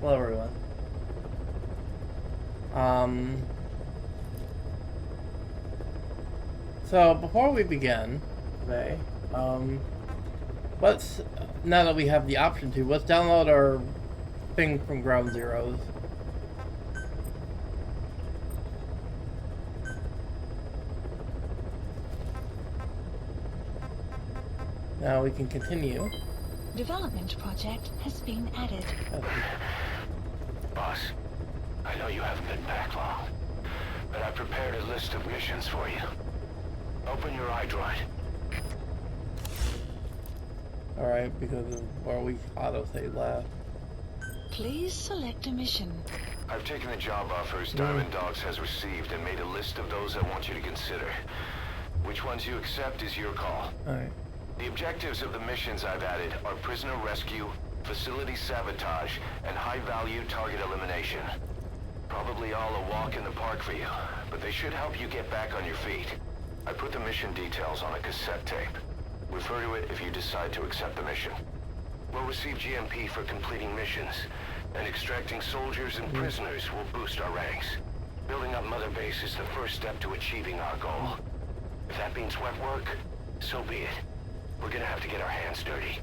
Hello, everyone. So before we begin today, let's, now that we have the option to, let's download our thing from Ground Zeroes. Now we can continue. Development project has been added. Boss, I know you haven't been back long, but I prepared a list of missions for you. Open your iDroid. Alright, because of where we auto-save last. Please select a mission. I've taken the job offers Diamond Dogs has received and made a list of those I want you to consider. Which ones you accept is your call. Alright. The objectives of the missions I've added are prisoner rescue, facility sabotage, and high-value target elimination. Probably all a walk in the park for you, but they should help you get back on your feet. I put the mission details on a cassette tape. Refer to it if you decide to accept the mission. We'll receive GMP for completing missions, and extracting soldiers and prisoners will boost our ranks. Building up Mother Base is the first step to achieving our goal. If that means wet work, so be it. We're gonna have to get our hands dirty.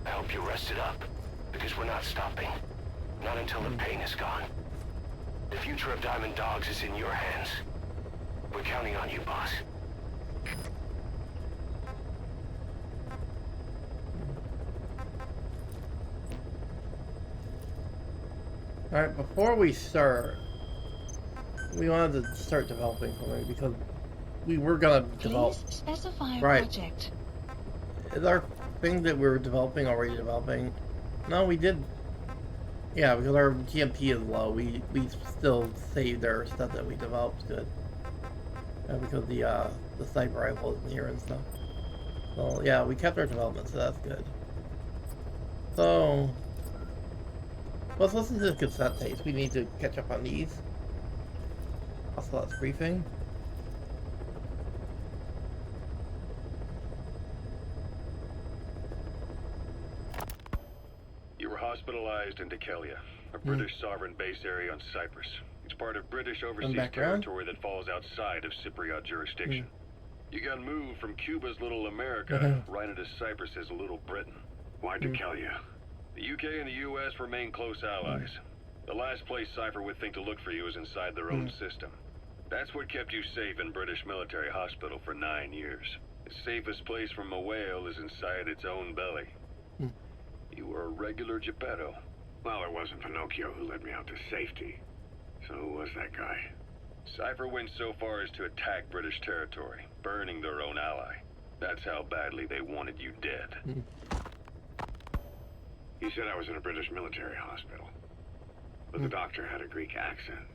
I hope you're rested up, because we're not stopping. Not until the pain is gone. The future of Diamond Dogs is in your hands. We're counting on you, boss. Alright, before we start, we wanted to start developing something because we were gonna develop. Please specify a Right. project. Is our thing that we were developing already developing? No, we did. Yeah, because our GMP is low. We still saved our stuff that we developed good. Because the sniper rifle isn't here and stuff. So yeah, we kept our development, so that's good. So let's listen to the cassette tapes. We need to catch up on these. Also, that's briefing. You were hospitalized in Dekelia, a British sovereign base area on Cyprus. It's part of British overseas background? territory that falls outside of Cypriot jurisdiction. You got moved from Cuba's Little America right into Cyprus's Little Britain. Why Dekelia? The UK and the US remain close allies. The last place Cypher would think to look for you is inside their own system. That's what kept you safe in British military hospital for 9 years. The safest place from a whale is inside its own belly. You were a regular Geppetto. Well, it wasn't Pinocchio who led me out to safety. So who was that guy? Cypher went so far as to attack British territory, burning their own ally. That's how badly they wanted you dead. He said I was in a British military hospital. But the doctor had a Greek accent.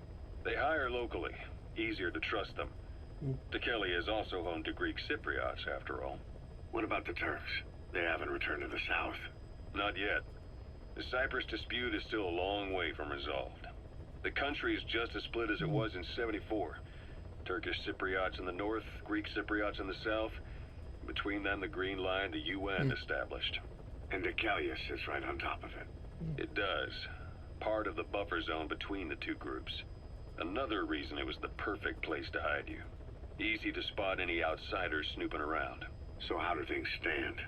They hire locally. Easier to trust them. Dekelia is also home to Greek Cypriots, after all. What about the Turks? They haven't returned to the south. Not yet. The Cyprus dispute is still a long way from resolved. The country is just as split as it was in '74. Turkish Cypriots in the north, Greek Cypriots in the south. Between them, the Green Line, the UN established. And Dekelia sits right on top of it. It does. Part of the buffer zone between the two groups. Another reason it was the perfect place to hide you. Easy to spot any outsiders snooping around. So how do things stand?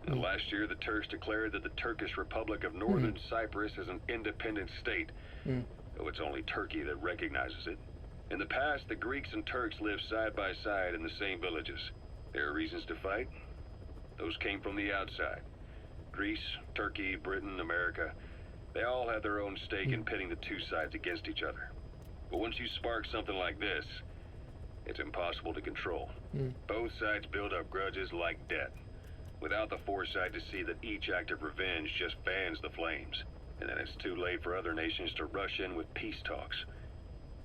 Last year, the Turks declared that the Turkish Republic of Northern Cyprus is an independent state, though it's only Turkey that recognizes it. In the past, the Greeks and Turks lived side by side in the same villages. There are reasons to fight. Those came from the outside. Greece, Turkey, Britain, America, they all had their own stake in pitting the two sides against each other. But once you spark something like this, it's impossible to control. Both sides build up grudges like debt, without the foresight to see that each act of revenge just fans the flames. And then it's too late for other nations to rush in with peace talks.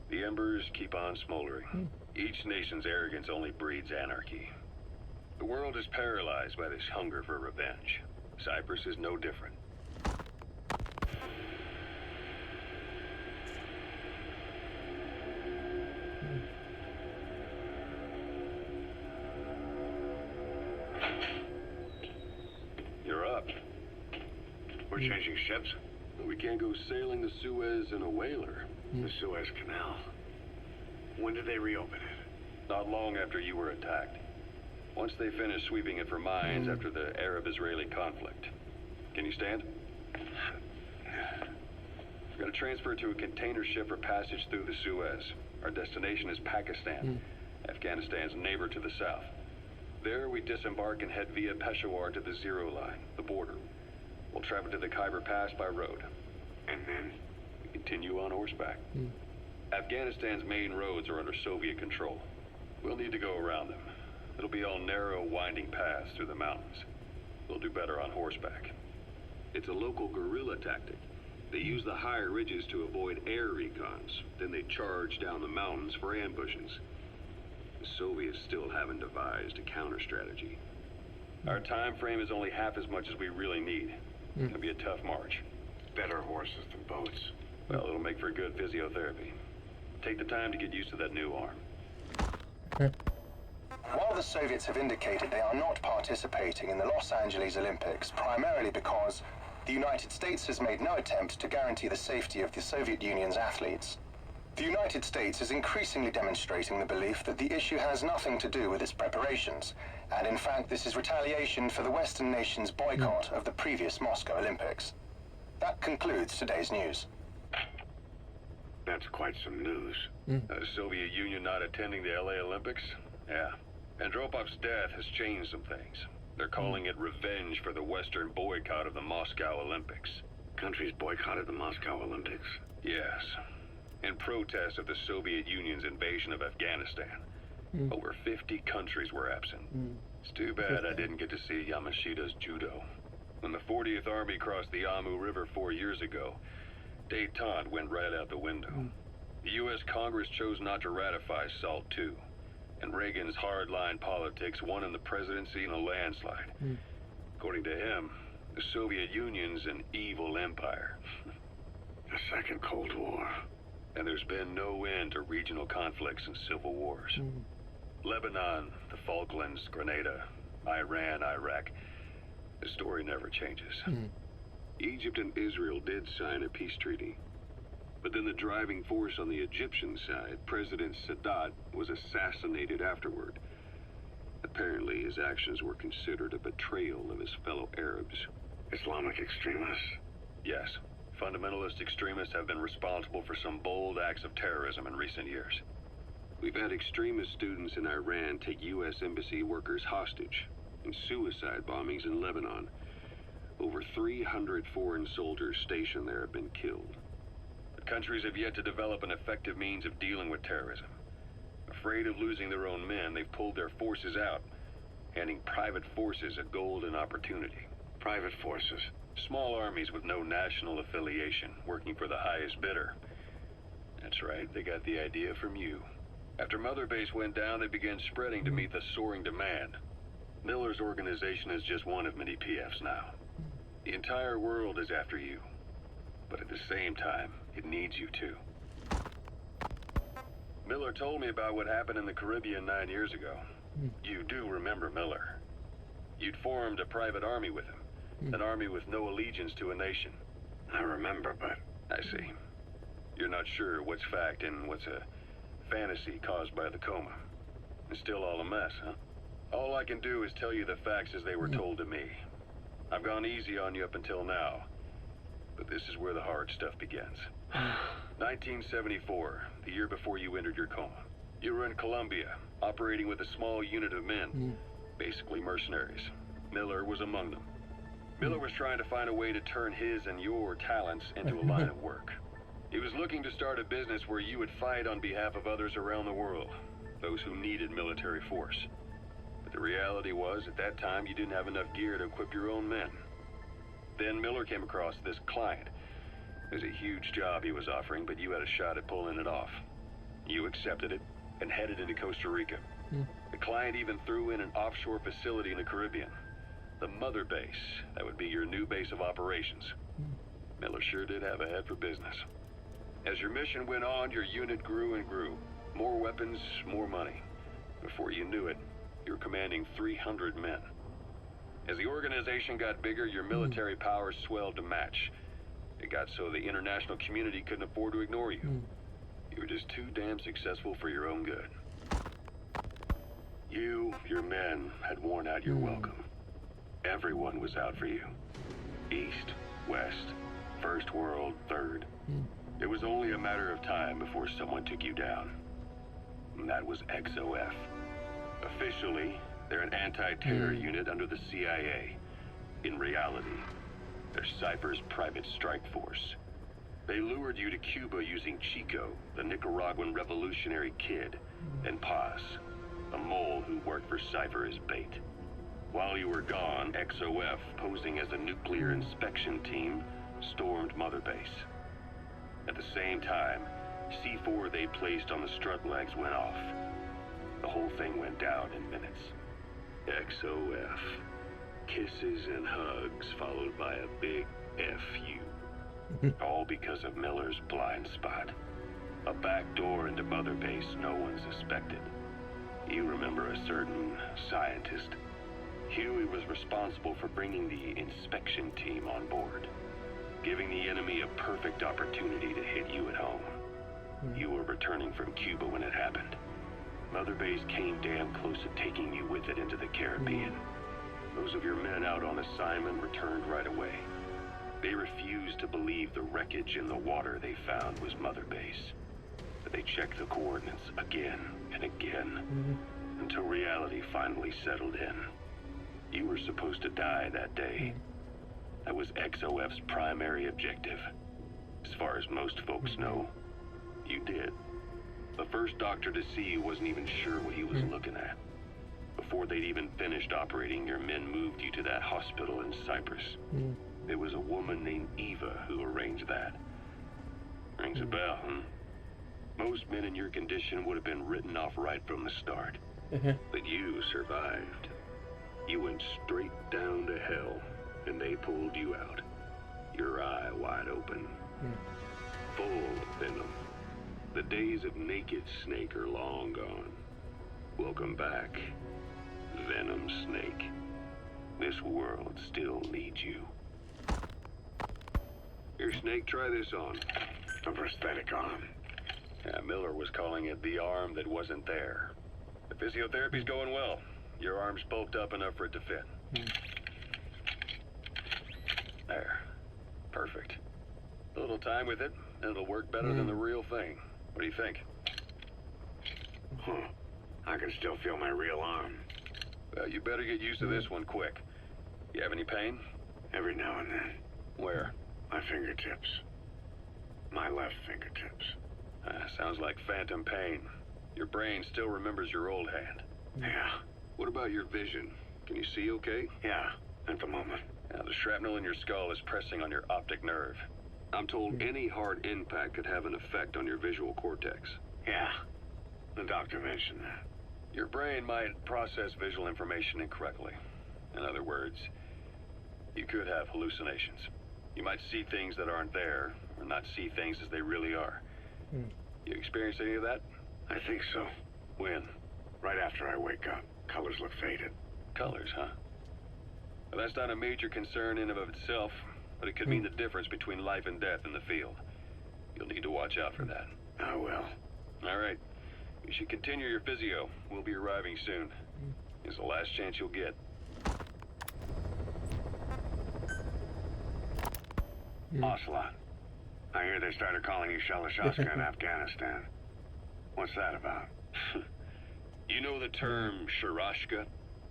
The embers keep on smoldering. Each nation's arrogance only breeds anarchy. The world is paralyzed by this hunger for revenge. Cyprus is no different. We're changing ships? We we can't go sailing the Suez in a whaler. The Suez Canal. When did they reopen it? Not long after you were attacked. Once they finished sweeping it for mines after the Arab-Israeli conflict. Can you stand? We're going to transfer it to a container ship for passage through the Suez. Our destination is Pakistan, Afghanistan's neighbor to the south. There, we disembark and head via Peshawar to the Zero Line, the border. We'll travel to the Khyber Pass by road. And then? We continue on horseback. Afghanistan's main roads are under Soviet control. We'll need to go around them. It'll be all narrow, winding paths through the mountains. We'll do better on horseback. It's a local guerrilla tactic. They use the higher ridges to avoid air recons. Then they charge down the mountains for ambushes. The Soviets still haven't devised a counter-strategy. Our time frame is only half as much as we really need. It'll be a tough march. Better horses than boats. Well, it'll make for good physiotherapy. Take the time to get used to that new arm. While the Soviets have indicated they are not participating in the Los Angeles Olympics, primarily because the United States has made no attempt to guarantee the safety of the Soviet Union's athletes, the United States is increasingly demonstrating the belief that the issue has nothing to do with its preparations, and in fact this is retaliation for the Western nations' boycott of the previous Moscow Olympics. That concludes today's news. That's quite some news. The Soviet Union not attending the LA Olympics? Yeah. Andropov's death has changed some things. They're calling it revenge for the Western boycott of the Moscow Olympics. Countries boycotted the Moscow Olympics. Yes. In protest of the Soviet Union's invasion of Afghanistan. Over 50 countries were absent. It's too bad I didn't get to see Yamashita's judo. When the 40th Army crossed the Amu River 4 years ago, détente went right out the window. The U.S. Congress chose not to ratify SALT II, and Reagan's hardline politics won him the presidency in a landslide. According to him, the Soviet Union's an evil empire. The Second Cold War. And there's been no end to regional conflicts and civil wars. Lebanon, the Falklands, Grenada, Iran, Iraq. The story never changes. Egypt and Israel did sign a peace treaty. But then the driving force on the Egyptian side, President Sadat, was assassinated afterward. Apparently, his actions were considered a betrayal of his fellow Arabs. Islamic extremists? Yes. Fundamentalist extremists have been responsible for some bold acts of terrorism in recent years. We've had extremist students in Iran take U.S. embassy workers hostage, and suicide bombings in Lebanon. Over 300 foreign soldiers stationed there have been killed. The countries have yet to develop an effective means of dealing with terrorism. Afraid of losing their own men, they've pulled their forces out, handing private forces a golden opportunity. Private forces? Small armies with no national affiliation, working for the highest bidder. That's right, they got the idea from you. After Mother Base went down, they began spreading to meet the soaring demand. Miller's organization is just one of many PFs now. The entire world is after you. But at the same time, it needs you too. Miller told me about what happened in the Caribbean 9 years ago. You do remember Miller. You'd formed a private army with him. An army with no allegiance to a nation. I remember, but... I see. You're not sure what's fact and what's a fantasy caused by the coma. It's still all a mess, huh? All I can do is tell you the facts as they were told to me. I've gone easy on you up until now, but this is where the hard stuff begins. 1974, the year before you entered your coma. You were in Colombia, operating with a small unit of men, basically mercenaries. Miller was among them. Miller was trying to find a way to turn his and your talents into a line of work. He was looking to start a business where you would fight on behalf of others around the world, those who needed military force. But the reality was, at that time, you didn't have enough gear to equip your own men. Then Miller came across this client. It was a huge job he was offering, but you had a shot at pulling it off. You accepted it and headed into Costa Rica. The client even threw in an offshore facility in the Caribbean. The Mother Base, that would be your new base of operations. Miller sure did have a head for business. As your mission went on, your unit grew and grew. More weapons, more money. Before you knew it, you were commanding 300 men. As the organization got bigger, your military powers swelled to match. It got so the international community couldn't afford to ignore you. You were just too damn successful for your own good. You, your men, had worn out your welcome. Everyone was out for you. East, West, First World, Third. It was only a matter of time before someone took you down. And that was XOF. Officially, they're an anti-terror unit under the CIA. In reality, they're Cypher's private strike force. They lured you to Cuba using Chico, the Nicaraguan revolutionary kid, and Paz, a mole who worked for Cypher as bait. While you were gone, XOF, posing as a nuclear inspection team, stormed Mother Base. At the same time, C4 they placed on the strut legs went off. The whole thing went down in minutes. XOF. Kisses and hugs followed by a big F you. All because of Miller's blind spot. A back door into Mother Base no one suspected. You remember a certain scientist. Huey was responsible for bringing the inspection team on board, giving the enemy a perfect opportunity to hit you at home. You were returning from Cuba when it happened. Mother Base came damn close to taking you with it into the Caribbean. Those of your men out on assignment returned right away. They refused to believe the wreckage in the water they found was Mother Base. But they checked the coordinates again and again, until reality finally settled in. You were supposed to die that day. That was XOF's primary objective. As far as most folks know, you did. The first doctor to see you wasn't even sure what he was looking at. Before they'd even finished operating, your men moved you to that hospital in Cyprus. It was a woman named Eva who arranged that. Rings a bell, huh? Most men in your condition would have been written off right from the start. But you survived. You went straight down to hell, and they pulled you out. Your eye wide open. Full of venom. The days of naked Snake are long gone. Welcome back, Venom Snake. This world still needs you. Here, Snake, try this on. A prosthetic arm. Yeah, Miller was calling it the arm that wasn't there. The physiotherapy's going well. Your arm's bulked up enough for it to fit. There. Perfect. A little time with it, and it'll work better than the real thing. What do you think? I can still feel my real arm. Well, you better get used to this one quick. You have any pain? Every now and then. Where? My fingertips. My left fingertips. Sounds like phantom pain. Your brain still remembers your old hand. Yeah. What about your vision? Can you see okay? Yeah, at the moment. Yeah, the shrapnel in your skull is pressing on your optic nerve. I'm told any hard impact could have an effect on your visual cortex. Yeah, the doctor mentioned that. Your brain might process visual information incorrectly. In other words, you could have hallucinations. You might see things that aren't there, or not see things as they really are. You experience any of that? I think so. When? Right after I wake up. Colors look faded. Colors, huh? Well, that's not a major concern in and of itself, but it could mean the difference between life and death in the field. You'll need to watch out for that. I will. All right. You should continue your physio. We'll be arriving soon. It's the last chance you'll get. Ocelot. I hear they started calling you Shalashaska in Afghanistan. What's that about? You know the term Sharashka?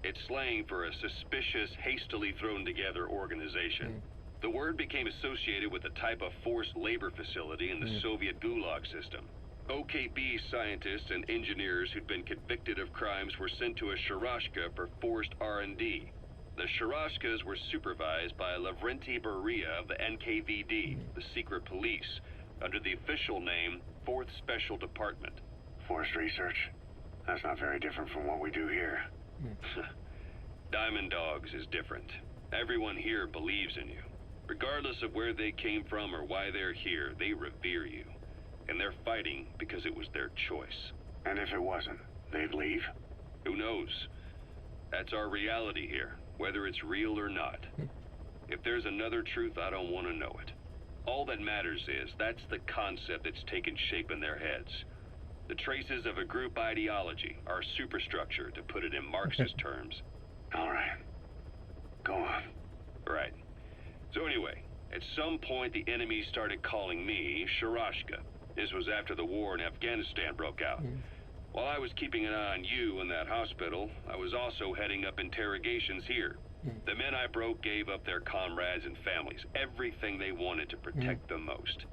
It's slang for a suspicious, hastily thrown together organization. The word became associated with a type of forced labor facility in the Soviet Gulag system. OKB scientists and engineers who'd been convicted of crimes were sent to a Sharashka for forced R&D. The Sharashkas were supervised by Lavrenti Beria of the NKVD, the secret police, under the official name 4th Special Department. Forced research? That's not very different from what we do here. Diamond Dogs is different. Everyone here believes in you. Regardless of where they came from or why they're here, they revere you. And they're fighting because it was their choice. And if it wasn't, they'd leave? Who knows? That's our reality here, whether it's real or not. If there's another truth, I don't want to know it. All that matters is that's the concept that's taken shape in their heads. The traces of a group ideology, our superstructure, to put it in Marxist terms. All right. Go on. Right. So anyway, at some point the enemy started calling me Sharashka. This was after the war in Afghanistan broke out. While I was keeping an eye on you in that hospital, I was also heading up interrogations here. The men I broke gave up their comrades and families, everything they wanted to protect them most.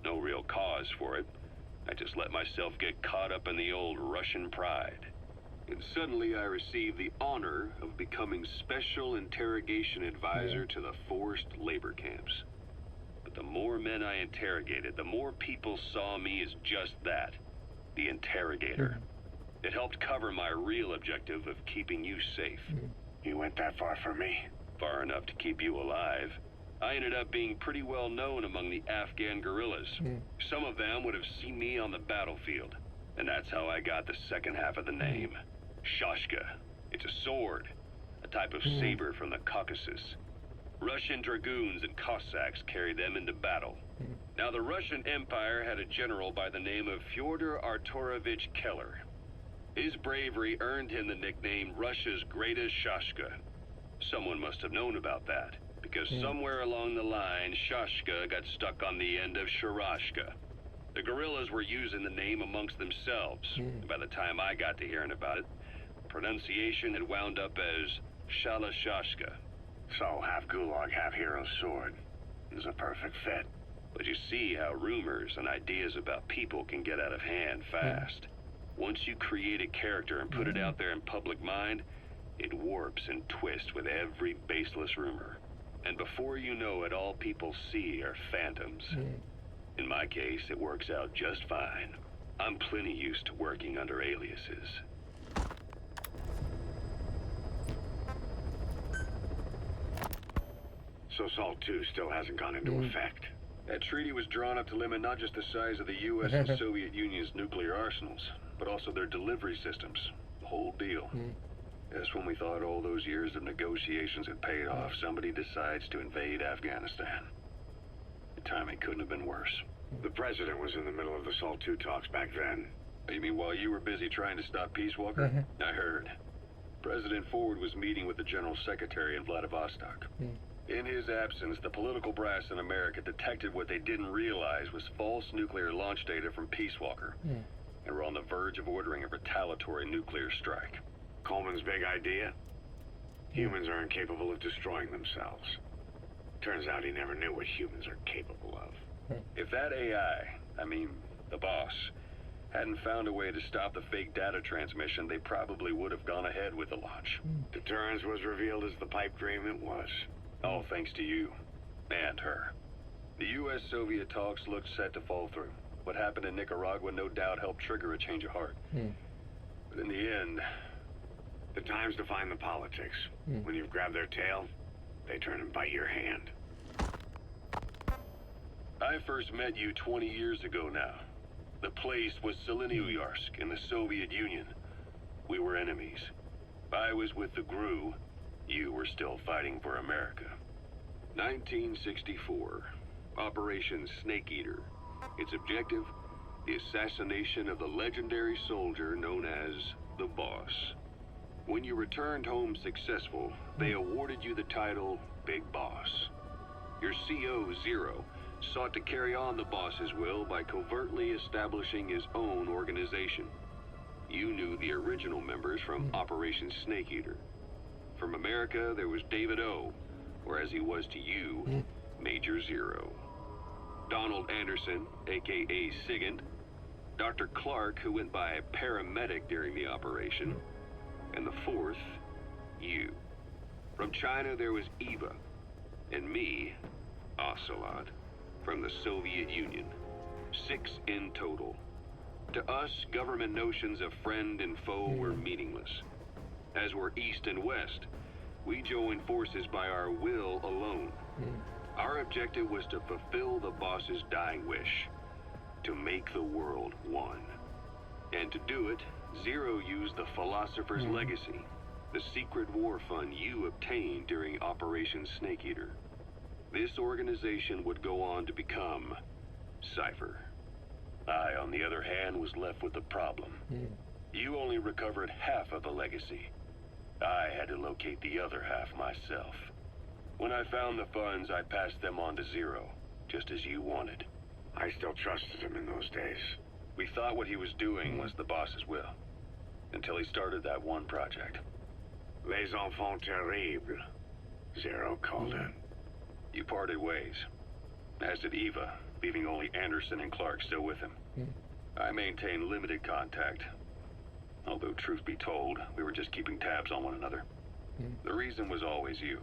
No real cause for it. I just let myself get caught up in the old Russian pride. And suddenly I received the honor of becoming Special Interrogation Advisor to the forced labor camps. But the more men I interrogated, the more people saw me as just that, the interrogator. It helped cover my real objective of keeping you safe. You went that far for me? Far enough to keep you alive. I ended up being pretty well known among the Afghan guerrillas. Some of them would have seen me on the battlefield. And that's how I got the second half of the name. Shashka. It's a sword. A type of saber from the Caucasus. Russian dragoons and Cossacks carried them into battle. Now the Russian Empire had a general by the name of Fyodor Arturovich Keller. His bravery earned him the nickname Russia's greatest Shashka. Someone must have known about that, because somewhere along the line, Shashka got stuck on the end of Sharashka. The guerrillas were using the name amongst themselves, and by the time I got to hearing about it, pronunciation had wound up as Shalashashka. So, half gulag, half hero sword. Is a perfect fit. But you see how rumors and ideas about people can get out of hand fast. Once you create a character and put it out there in public mind, it warps and twists with every baseless rumor. And before you know it, all people see are phantoms. In my case, it works out just fine. I'm plenty used to working under aliases. So SALT II still hasn't gone into effect. That treaty was drawn up to limit not just the size of the U.S. and Soviet Union's nuclear arsenals, but also their delivery systems. The whole deal. Just when we thought all those years of negotiations had paid off, somebody decides to invade Afghanistan. The timing couldn't have been worse. The president was in the middle of the SALT II talks back then. You mean while you were busy trying to stop Peace Walker? I heard. President Ford was meeting with the General Secretary in Vladivostok. In his absence, the political brass in America detected what they didn't realize was false nuclear launch data from Peace Walker, and were on the verge of ordering a retaliatory nuclear strike. Coleman's big idea? Humans are incapable of destroying themselves. Turns out he never knew what humans are capable of. If that AI, I mean, the boss, hadn't found a way to stop the fake data transmission, they probably would have gone ahead with the launch. Deterrence was revealed as the pipe dream it was. All thanks to you. And her. The U.S.-Soviet talks looked set to fall through. What happened in Nicaragua no doubt helped trigger a change of heart. But in the end... The times define the politics. When you've grabbed their tail, they turn and bite your hand. I first met you 20 years ago now. The place was Selenouyarsk in the Soviet Union. We were enemies. I was with the GRU. You were still fighting for America. 1964. Operation Snake Eater. Its objective? The assassination of the legendary soldier known as the Boss. When you returned home successful, they awarded you the title Big Boss. Your CO, Zero, sought to carry on the boss's will by covertly establishing his own organization. You knew the original members from Operation Snake Eater. From America, there was David O, or as he was to you, Major Zero. Donald Anderson, aka Sigint. Dr. Clark, who went by paramedic during the operation. And the fourth, you. From China, there was Eva. And me, Ocelot, from the Soviet Union. 6 in total. To us, government notions of friend and foe were meaningless. As were East and West, we joined forces by our will alone. Our objective was to fulfill the boss's dying wish. To make the world one. And to do it, Zero used the Philosopher's Legacy, the secret war fund you obtained during Operation Snake Eater. This organization would go on to become Cypher. I, on the other hand, was left with a problem. You only recovered half of the legacy. I had to locate the other half myself. When I found the funds, I passed them on to Zero, just as you wanted. I still trusted him in those days. We thought what he was doing was the boss's will, until he started that one project. Les enfants terribles, Zero called it. You parted ways, as did Eva, leaving only Anderson and Clark still with him. I maintained limited contact, although truth be told, we were just keeping tabs on one another. The reason was always you.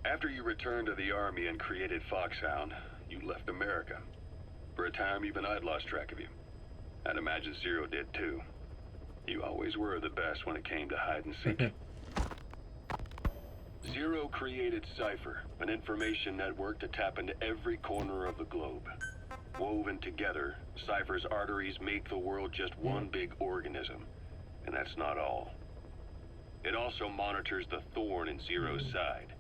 After you returned to the Army and created Foxhound, you left America. For a time, even I'd lost track of you. I'd imagine Zero did too. You always were the best when it came to hide and seek. Zero created Cypher, an information network to tap into every corner of the globe. Woven together, Cypher's arteries make the world just one big organism. And that's not all. It also monitors the thorn in Zero's side.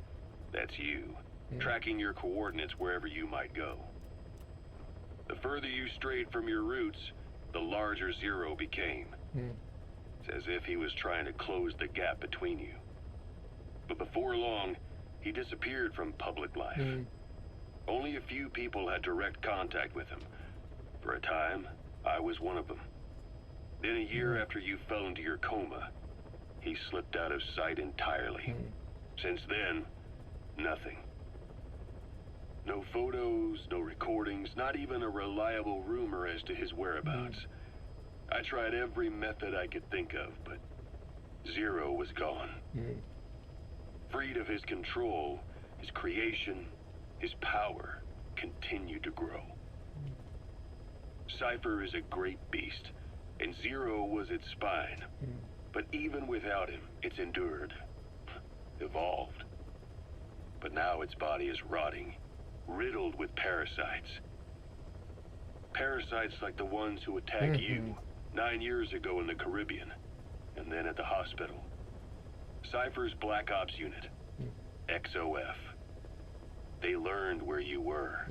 That's you, tracking your coordinates wherever you might go. The further you strayed from your roots, the larger Zero became. It's as if he was trying to close the gap between you. But before long, he disappeared from public life. Only a few people had direct contact with him. For a time, I was one of them. Then a year after you fell into your coma, he slipped out of sight entirely. Since then, nothing. No photos, no recordings, not even a reliable rumor as to his whereabouts. I tried every method I could think of, but Zero was gone. Freed of his control, his creation, his power continued to grow. Cypher is a great beast, and Zero was its spine. But even without him, it's endured, evolved. But now its body is rotting, riddled with parasites. Parasites like the ones who attacked you 9 years ago in the Caribbean, and then at the hospital. Cypher's Black Ops Unit, XOF. They learned where you were,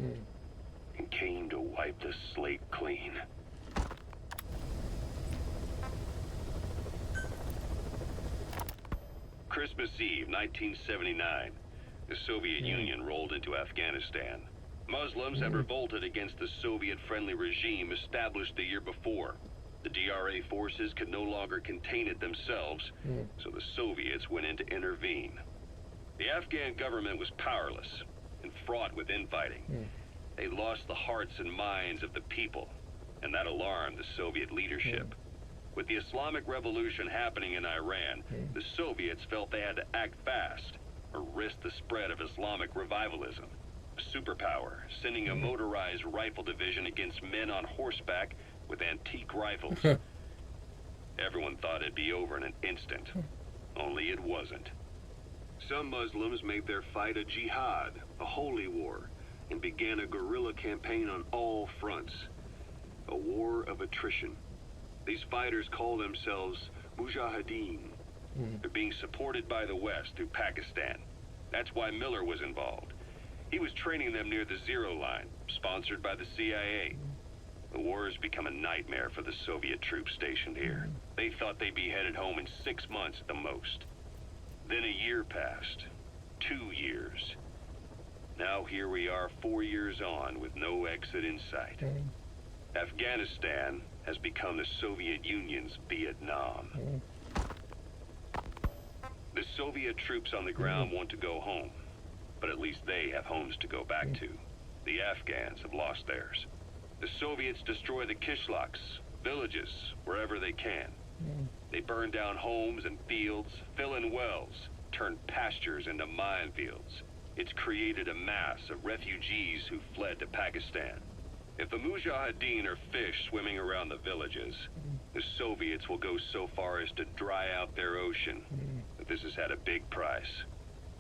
and came to wipe the slate clean. Christmas Eve, 1979. The Soviet Union rolled into Afghanistan. Muslims had revolted against the Soviet-friendly regime established the year before. The DRA forces could no longer contain it themselves, so the Soviets went in to intervene. The Afghan government was powerless and fraught with infighting. They lost the hearts and minds of the people, and that alarmed the Soviet leadership. With the Islamic Revolution happening in Iran, the Soviets felt they had to act fast or risk the spread of Islamic revivalism. A superpower, sending a motorized rifle division against men on horseback with antique rifles. Everyone thought it'd be over in an instant, only it wasn't. Some Muslims made their fight a jihad, a holy war, and began a guerrilla campaign on all fronts. A war of attrition. These fighters call themselves Mujahideen. They're being supported by the West through Pakistan. That's why Miller was involved. He was training them near the Zero Line, sponsored by the CIA. The war has become a nightmare for the Soviet troops stationed here. They thought they'd be headed home in 6 months at the most. Then a year passed. 2 years. Now here we are 4 years on with no exit in sight. Afghanistan has become the Soviet Union's Vietnam. The Soviet troops on the ground want to go home, but at least they have homes to go back to. The Afghans have lost theirs. The Soviets destroy the kishlaks, villages, wherever they can. They burn down homes and fields, fill in wells, turn pastures into minefields. It's created a mass of refugees who fled to Pakistan. If the Mujahideen are fish swimming around the villages, the Soviets will go so far as to dry out their ocean. But this has had a big price.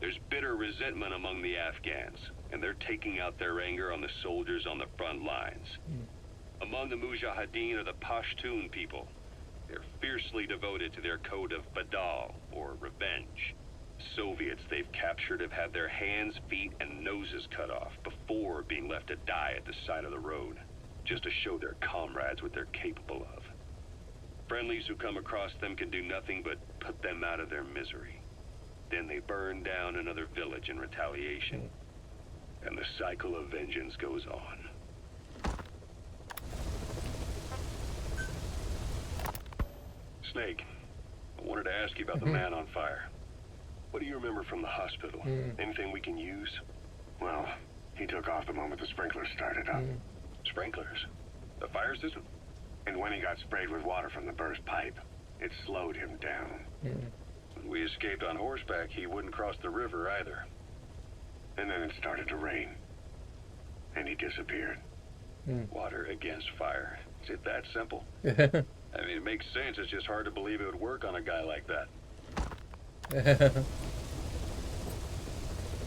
There's bitter resentment among the Afghans, and they're taking out their anger on the soldiers on the front lines. Among the Mujahideen are the Pashtun people. They're fiercely devoted to their code of Badal, or revenge. Soviets they've captured have had their hands, feet, and noses cut off before being left to die at the side of the road, just to show their comrades what they're capable of. Friendlies who come across them can do nothing but put them out of their misery. Then they burn down another village in retaliation. And the cycle of vengeance goes on. Snake, I wanted to ask you about the man on fire. What do you remember from the hospital? Anything we can use? Well, he took off the moment the sprinklers started up. Sprinklers? The fire system? And when he got sprayed with water from the burst pipe, it slowed him down. When we escaped on horseback, he wouldn't cross the river either. And then it started to rain. And he disappeared. Water against fire. Is it that simple? I mean, it makes sense. It's just hard to believe it would work on a guy like that.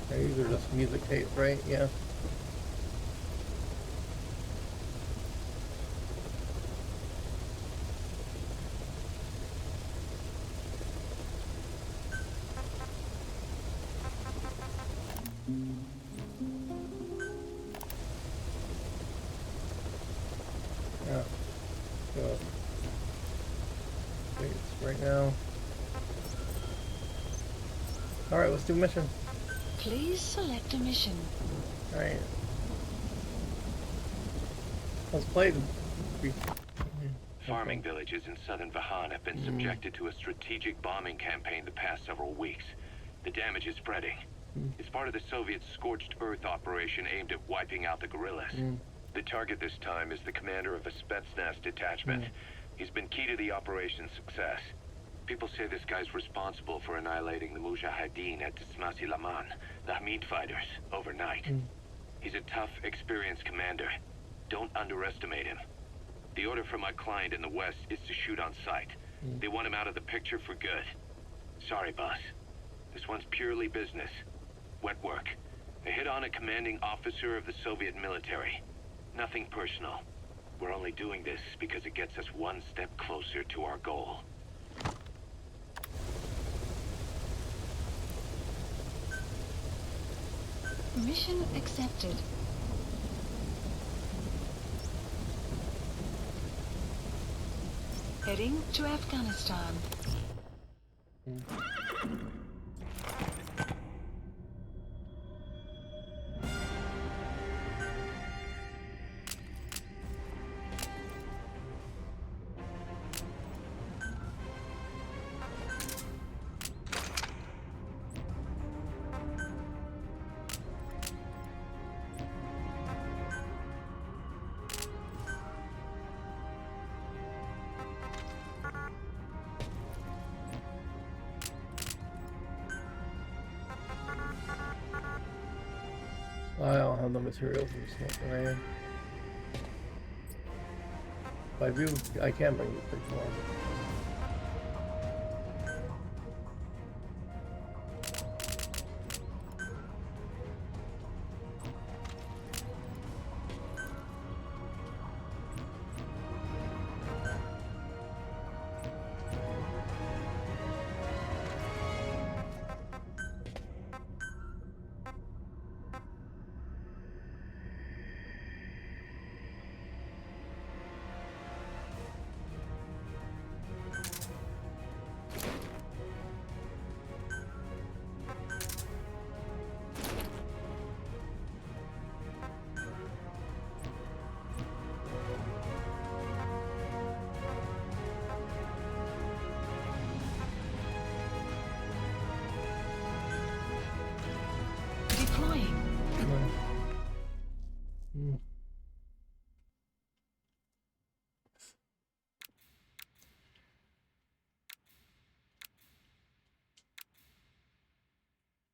These are just music tapes, right? Yeah. Yeah. So, wait, it's right now. Alright, let's do a mission. Please select a mission. Alright. Let's play the... Farming villages in southern Vahan have been subjected to a strategic bombing campaign the past several weeks. The damage is spreading. It's part of the Soviet Scorched Earth operation aimed at wiping out the guerrillas. The target this time is the commander of a Spetsnaz detachment. He's been key to the operation's success. People say this guy's responsible for annihilating the Mujahideen at Tismasi Laman, the Hamid fighters, overnight. He's a tough, experienced commander. Don't underestimate him. The order from my client in the west is to shoot on sight. They want him out of the picture for good. Sorry, boss. This one's purely business. Wet work. A hit on a commanding officer of the Soviet military. Nothing personal. We're only doing this because it gets us one step closer to our goal. Mission accepted. Heading to Afghanistan. I don't have the materials for smoking rain. If I do, I can bring the big more.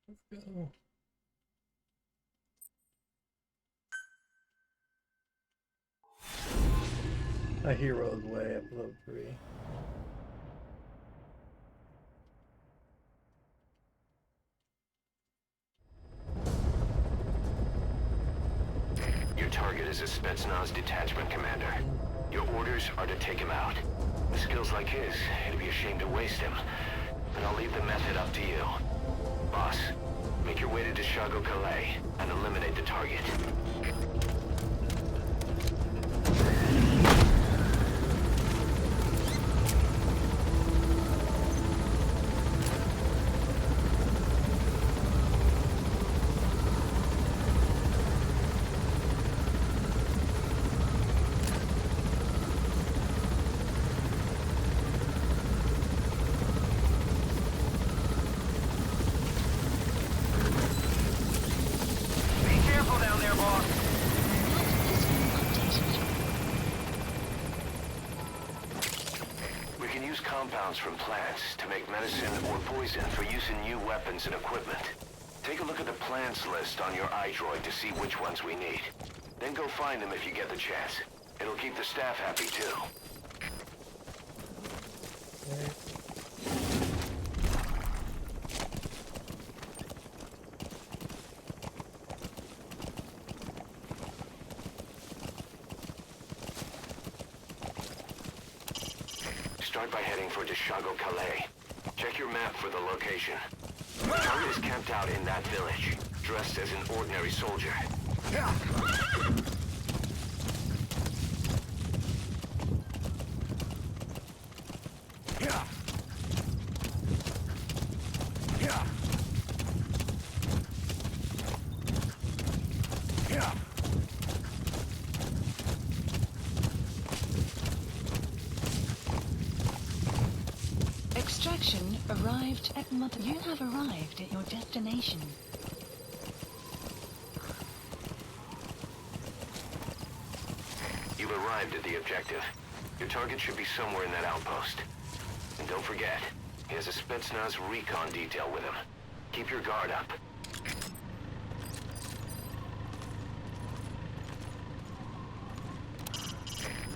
Let's go. A hero's way, episode 3. Your target is a Spetsnaz detachment commander. Your orders are to take him out. With skills like his, it'd be a shame to waste him. But I'll leave the method up to you. boss. Make your way to Dishago Calais and eliminate the target. Compounds from plants to make medicine or poison for use in new weapons and equipment. Take a look at the plants list on your iDroid to see which ones we need. Then go find them if you get the chance. It'll keep the staff happy too. Start by heading for Dishago Calais. Check your map for the location. The target is camped out in that village, dressed as an ordinary soldier. Extraction arrived at Mother. You have arrived at your destination. You've arrived at the objective. Your target should be somewhere in that outpost. And don't forget, he has a Spetsnaz recon detail with him. Keep your guard up.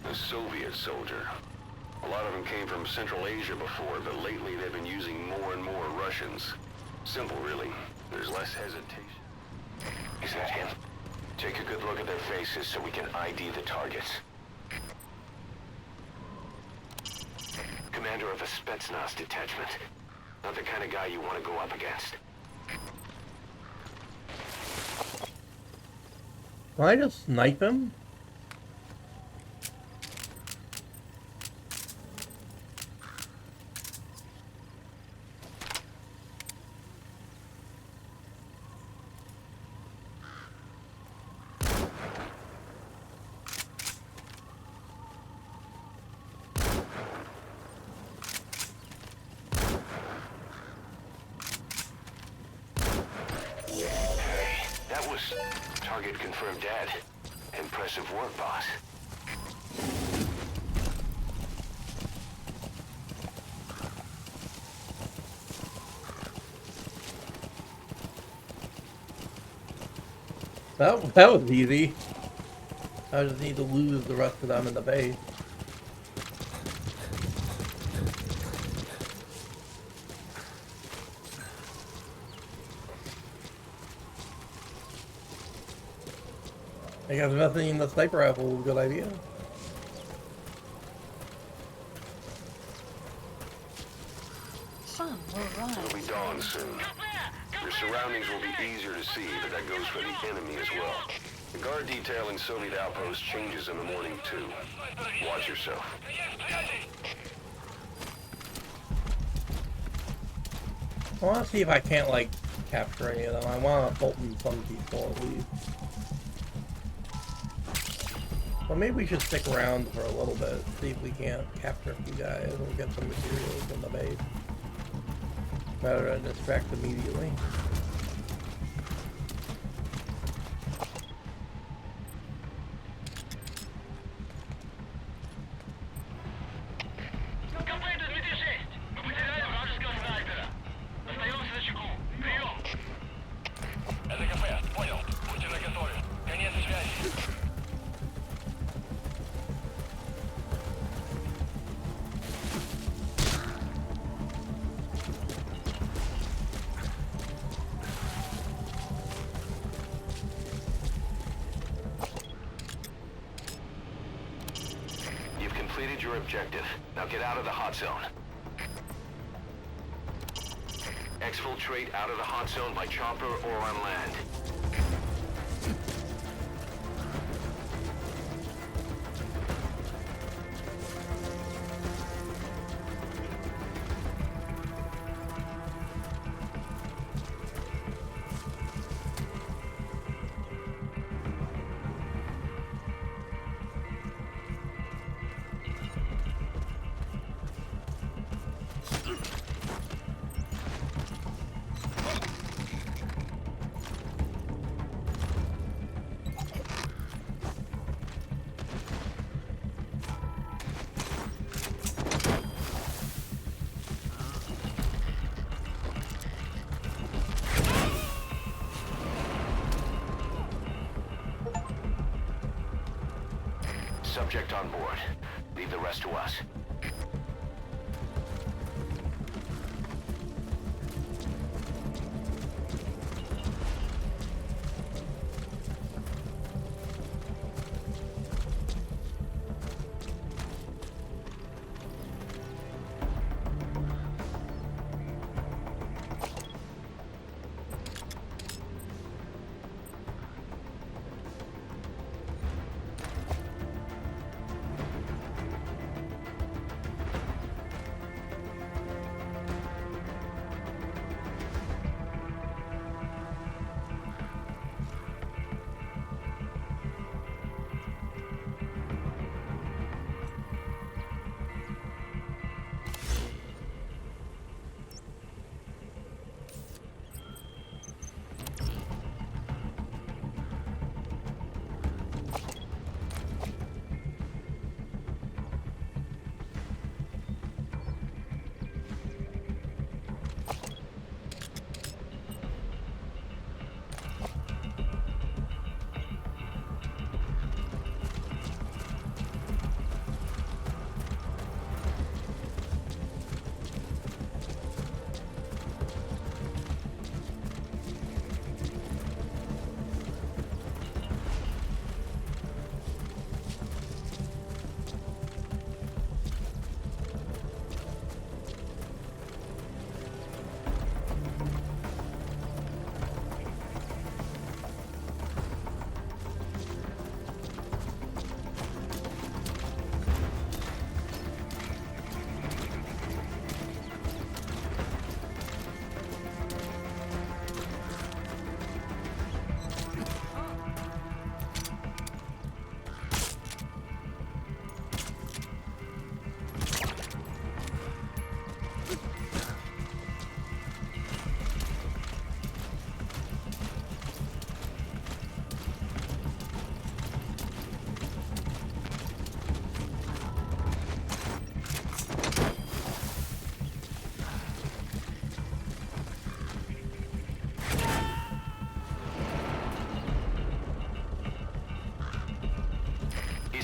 A Soviet soldier. A lot of them came from Central Asia before, but lately they've been using more and more Russians. Simple, really. There's less hesitation. Is that him? Take a good look at their faces so we can ID the targets. Commander of a Spetsnaz detachment. Not the kind of guy you want to go up against. Can I just snipe him? Target confirmed dead. Impressive work, boss. That was easy. I just need to lose the rest of them in the base. I guess nothing in the sniper rifle is a good idea. Sun will rise. It'll be dawn soon. Your surroundings will be easier to see, but that goes for the enemy as well. The guard detail in Soviet outposts changes in the morning, too. Watch yourself. I want to see if I can't, like, capture any of them. I want to bolt in some people at least. Well, maybe we should stick around for a little bit, see if we can't capture a few guys and get some materials in the base. Better than distract immediately. Completed your objective. Now get out of the hot zone. Exfiltrate out of the hot zone by chopper or on land. Subject on board. Leave the rest to us.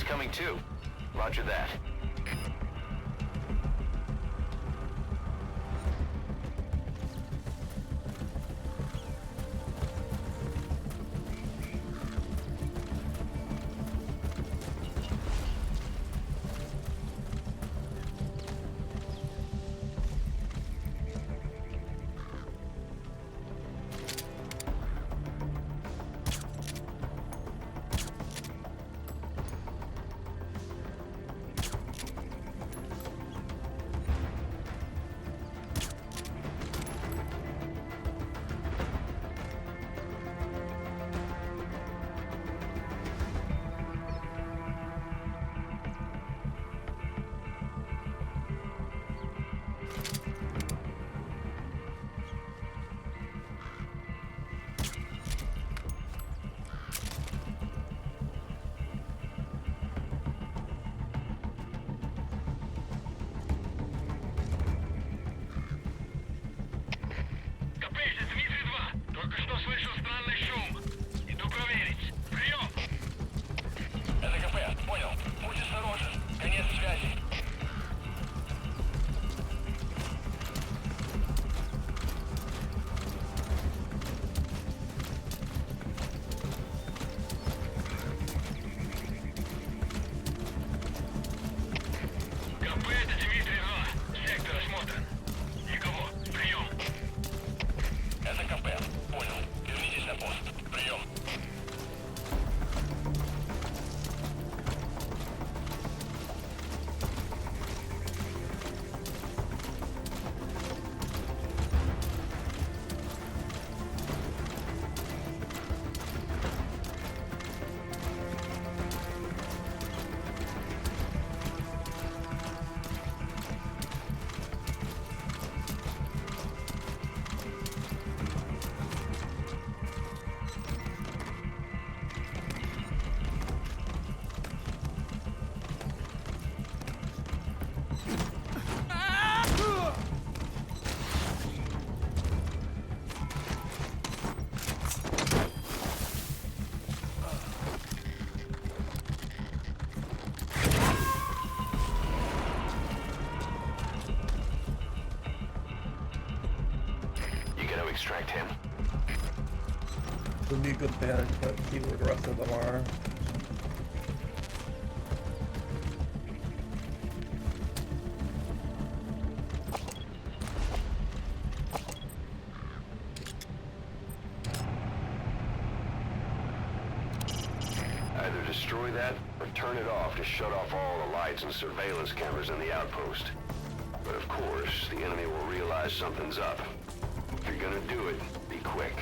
Coming too. Roger that. You gotta extract him. Would be a good advantage, but see where the rest of them are. Either destroy that, or turn it off to shut off all the lights and surveillance cameras in the outpost. But of course, the enemy will realize something's up. If you're gonna do it, be quick.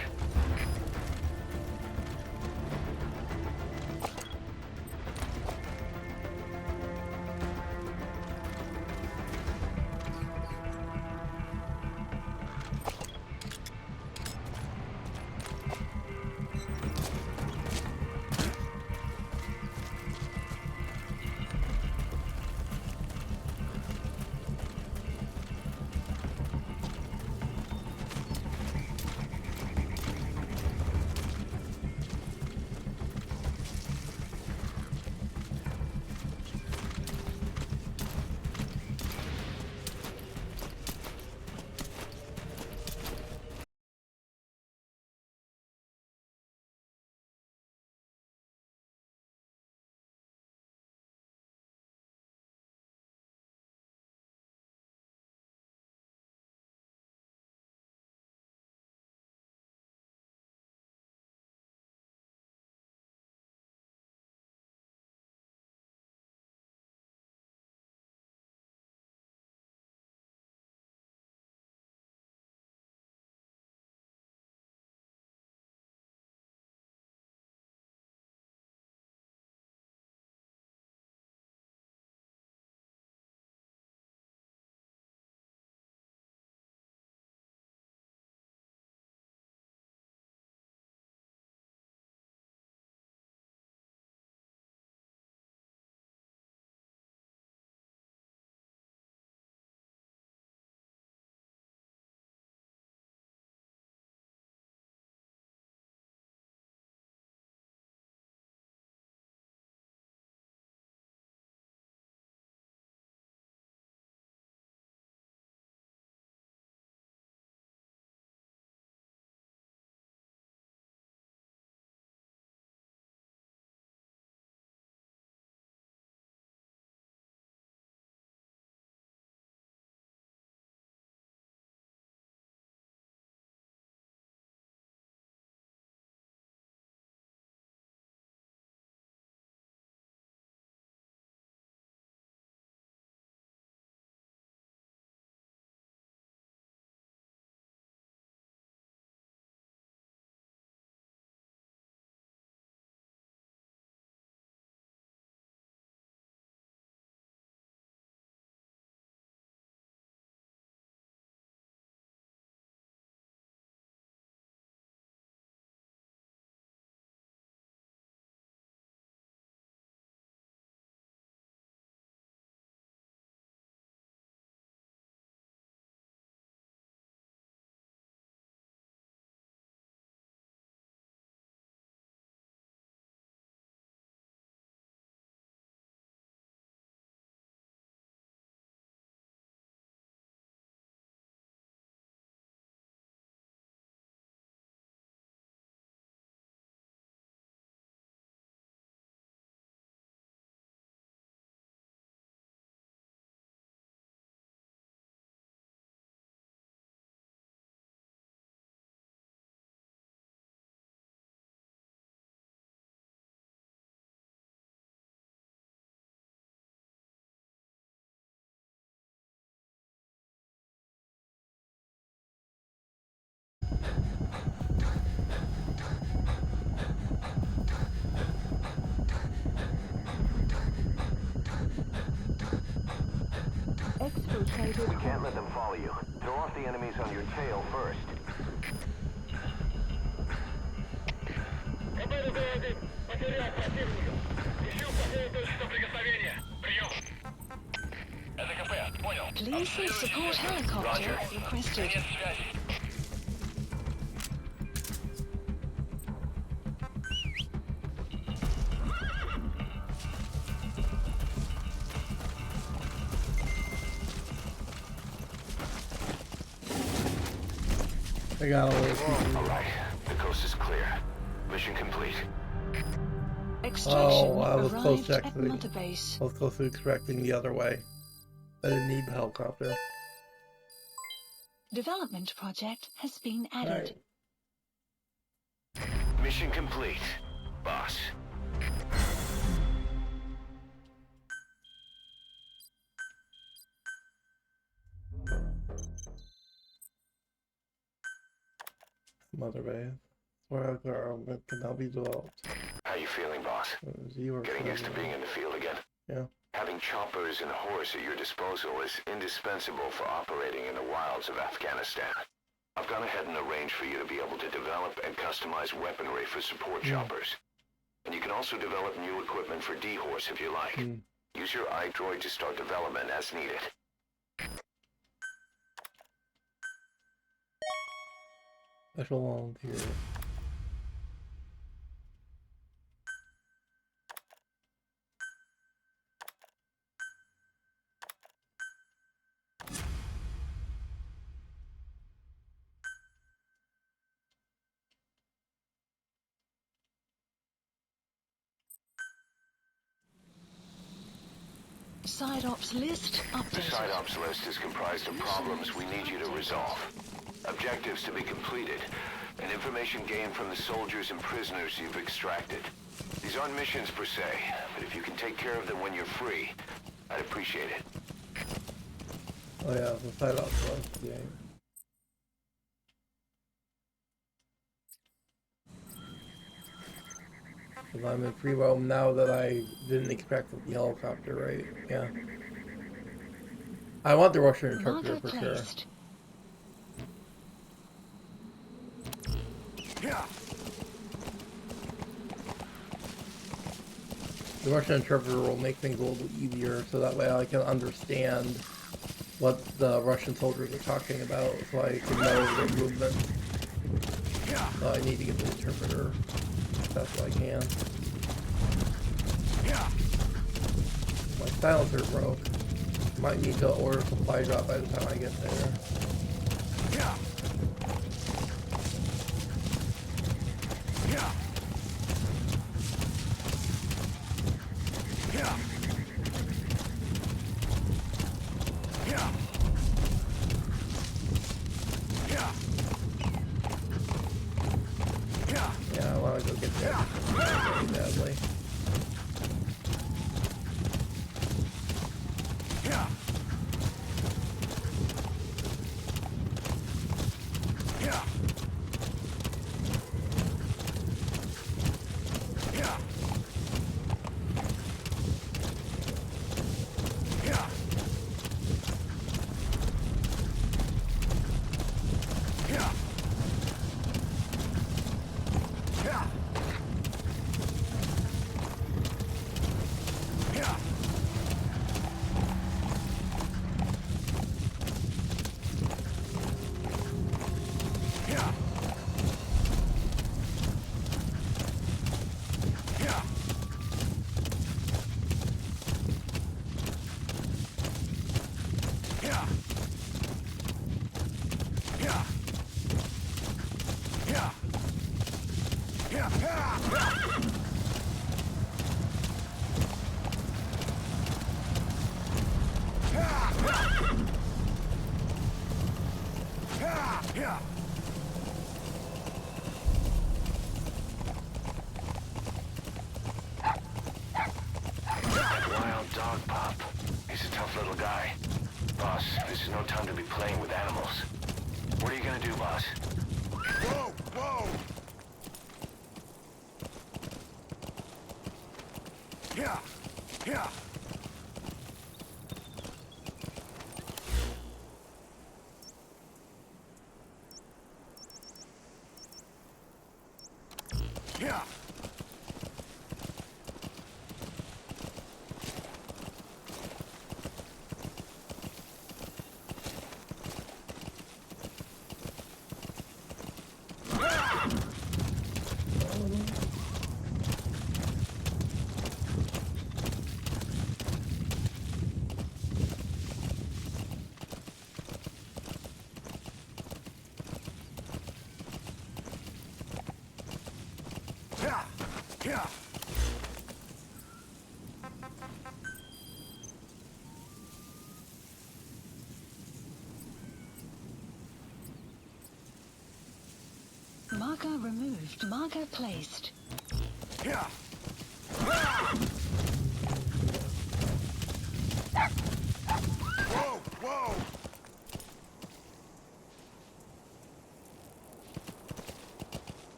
We can't let them follow you. Throw off the enemies on your tail first. Это КП. Gleason support helicopter requested. I got all this. Alright, the coast is clear. Mission complete. Extraction I was close arrived to at actually. Mother Base. I was close to expecting the other way. I didn't need the helicopter. Development project has been added. Right. Mission complete, boss. Mother Bay. Where our government can now be developed. How you feeling, boss? You are Getting used to being in the field again? Yeah. Having choppers and a horse at your disposal is indispensable for operating in the wilds of Afghanistan. I've gone ahead and arranged for you to be able to develop and customize weaponry for support choppers. And you can also develop new equipment for D-Horse if you like. Use your iDroid to start development as needed. Special volunteer. Side ops list The updated. side ops list is comprised of problems we need you to resolve, objectives to be completed, and information gained from the soldiers and prisoners you've extracted. These aren't missions per se, but if you can take care of them when you're free, I'd appreciate it. Oh yeah, the side ops list, yeah. Because I'm in free roam now that I didn't expect the helicopter, right? Yeah. I want the Russian interpreter Marker for sure. placed. The Russian interpreter will make things a little easier, so that way I can understand what the Russian soldiers are talking about, so I can know their movement. So I need to get the interpreter as fast as I can. My silencer broke. Might need to order a supply drop by the time I get there. Yeah, I want to go get that very badly. That wild dog pup. He's a tough little guy. Boss, this is no time to be playing with animals. What are you gonna do, boss? Whoa! Whoa! Yeah! Yeah! Yeah! Marker removed. Marker placed. Yeah. Whoa, whoa!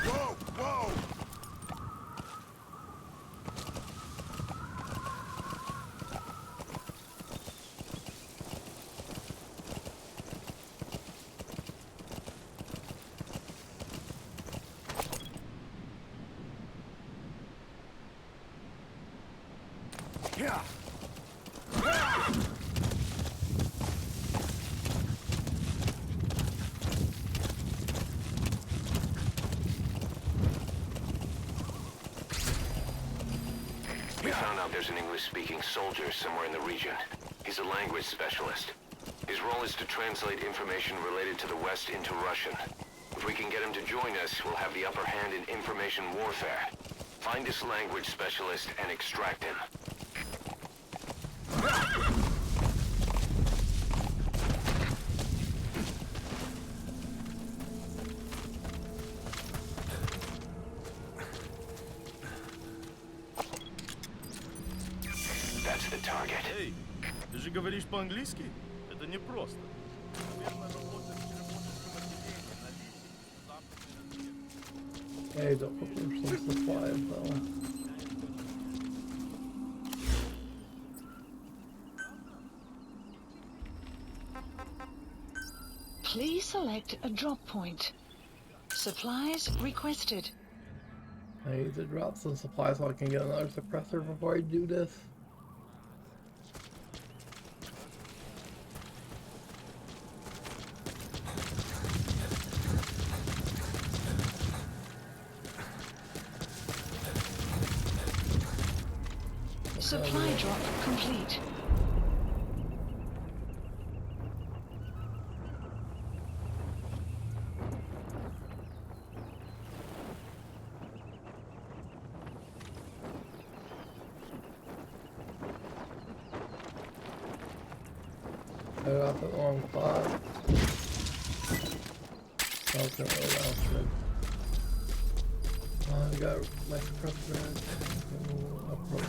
Whoa, whoa! Yeah. We found out there's an English-speaking soldier somewhere in the region. He's a language specialist. His role is to translate information related to the West into Russian. If we can get him to join us, we'll have the upper hand in information warfare. Find this language specialist and extract him. That's the target. Эй, ты же говоришь по-английски? Это непросто. Наверное, работать в черепушечном отделении на линии. Hey, don't put some supplies though. Please select a drop point. Supplies requested. I need to drop some supplies so I can get another suppressor before I do this. Supply drop complete. I got the wrong spot. Okay, well, that's good. I got my suppressor. Approach.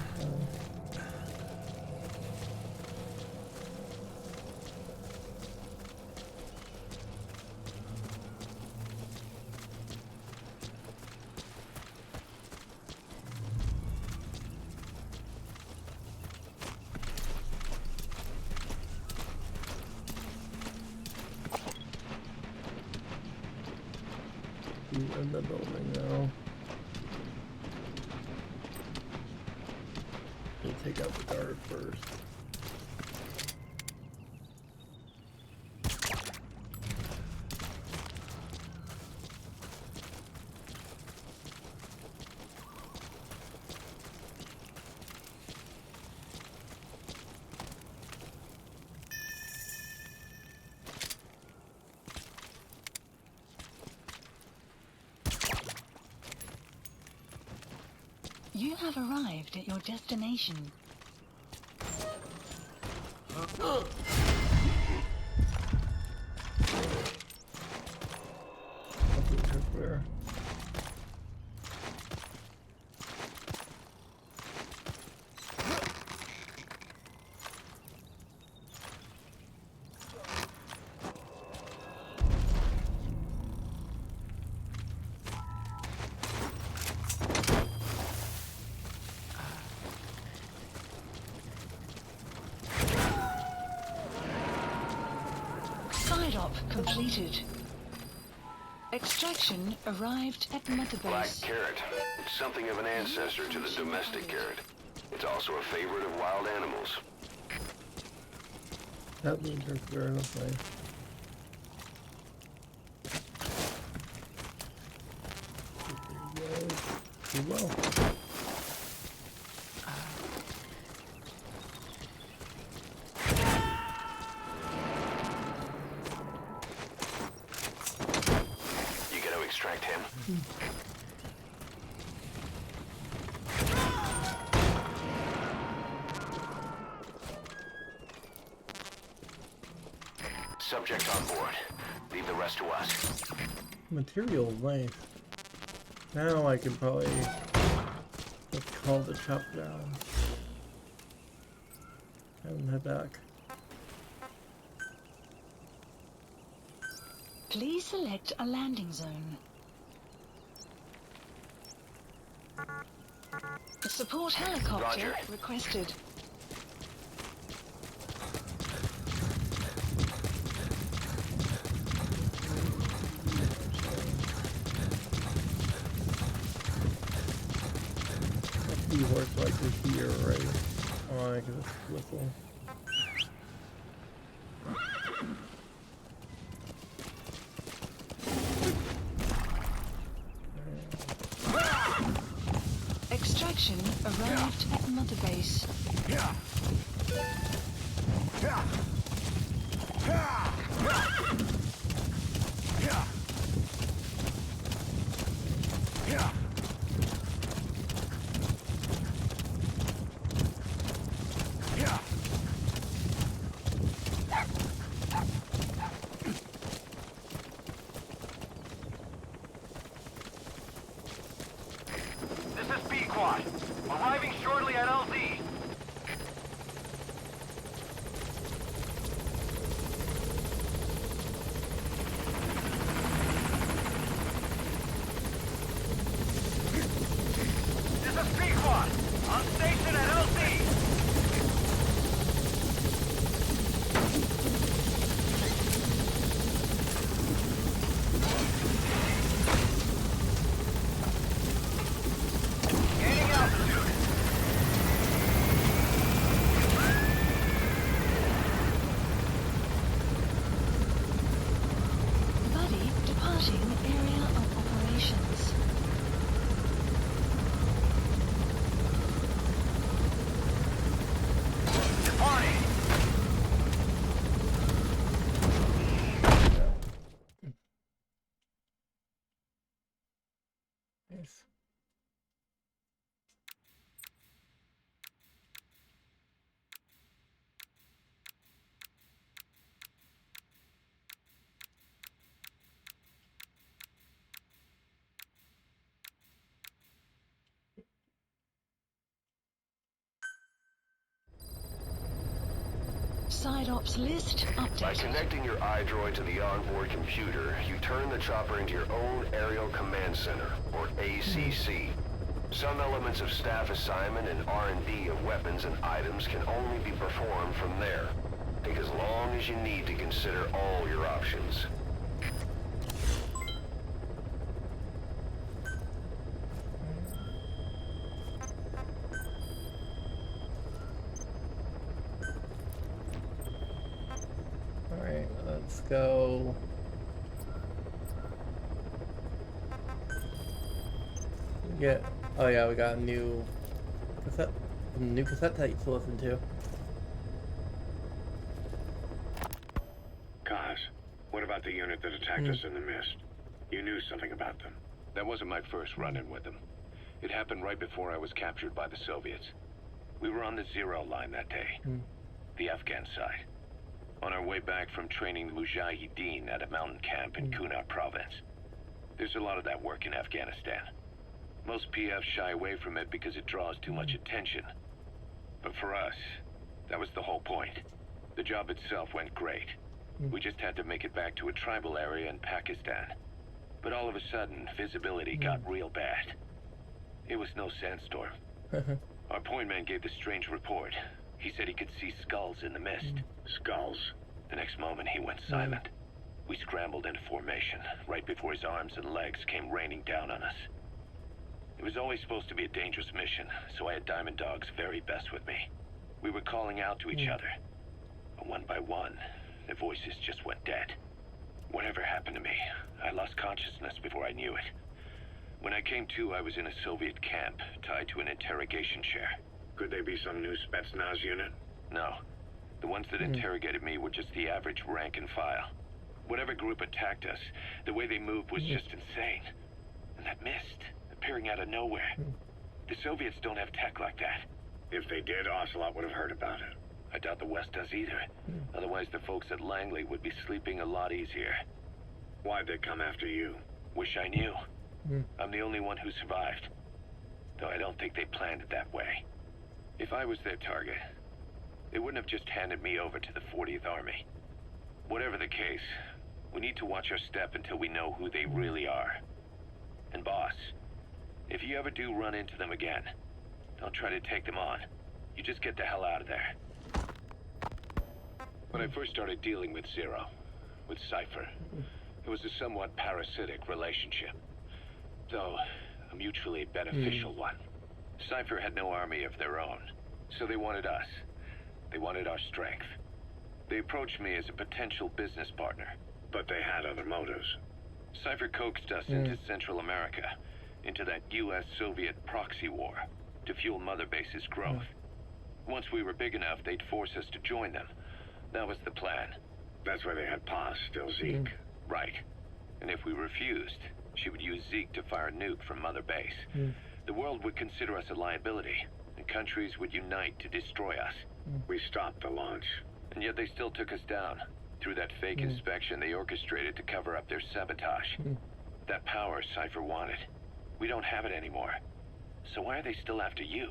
In the building now. We'll take out the guard first. You have arrived at your destination. Where? Side op completed. Extraction arrived at Black Motterbase. carrot. It's something of an ancestor to the domestic carrot. It's also a favorite of wild animals. That means you're clear enough, nice. There you go. Well. You gotta extract him. Subject on board. The Leave the rest to us. Material, nice. Now I can probably just call the chop down and head back. Please select a landing zone. A support helicopter Roger. requested. Horse like to here, right? Oh, I can just whistle. Extraction arrived at Mother Base. Arriving shortly at LZ. This is Pequod. On station at LZ. Gaining altitude. Buddy departing area of operations. Departing. Nice. Side ops list By updated. connecting your iDroid to the onboard computer, you turn the chopper into your own Aerial Command Center, or ACC. Some elements of staff assignment and R&D of weapons and items can only be performed from there. Take as long as you need to consider all your options. Alright, let's go. Oh yeah, we got a new cassette tape to listen to. Kaz, what about the unit that attacked us in the mist? You knew something about them. That wasn't my first run-in with them. It happened right before I was captured by the Soviets. We were on the zero line that day, the Afghan side. On our way back from training the Mujahideen at a mountain camp in Kunar province. There's a lot of that work in Afghanistan. Most PFs shy away from it because it draws too much attention. But for us, that was the whole point. The job itself went great. We just had to make it back to a tribal area in Pakistan. But all of a sudden, visibility got real bad. It was no sandstorm. Our point man gave the strange report. He said he could see skulls in the mist. Skulls. The next moment, he went silent. We scrambled into formation, right before his arms and legs came raining down on us. It was always supposed to be a dangerous mission, so I had Diamond Dog's very best with me. We were calling out to each other. But one by one, the voices just went dead. Whatever happened to me, I lost consciousness before I knew it. When I came to, I was in a Soviet camp, tied to an interrogation chair. Could they be some new Spetsnaz unit? No. The ones that interrogated me were just the average rank and file. Whatever group attacked us, the way they moved was just insane. And that mist, appearing out of nowhere. The Soviets don't have tech like that. If they did, Ocelot would have heard about it. I doubt the West does either. Otherwise, the folks at Langley would be sleeping a lot easier. Why'd they come after you? Wish I knew. I'm the only one who survived. Though I don't think they planned it that way. If I was their target, they wouldn't have just handed me over to the 40th Army. Whatever the case, we need to watch our step until we know who they really are. And boss, if you ever do run into them again, don't try to take them on. You just get the hell out of there. When I first started dealing with Zero, with Cypher, it was a somewhat parasitic relationship. Though, a mutually beneficial one. Cypher had no army of their own, so they wanted us. They wanted our strength. They approached me as a potential business partner. But they had other motives. Cypher coaxed us into Central America, into that US-Soviet proxy war, to fuel Mother Base's growth. Once we were big enough, they'd force us to join them. That was the plan. That's why they had Paz still Zeke. Right. And if we refused, she would use Zeke to fire a nuke from Mother Base. The world would consider us a liability, and countries would unite to destroy us. We stopped the launch. And yet they still took us down. Through that fake inspection they orchestrated to cover up their sabotage. That power Cypher wanted. We don't have it anymore. So why are they still after you?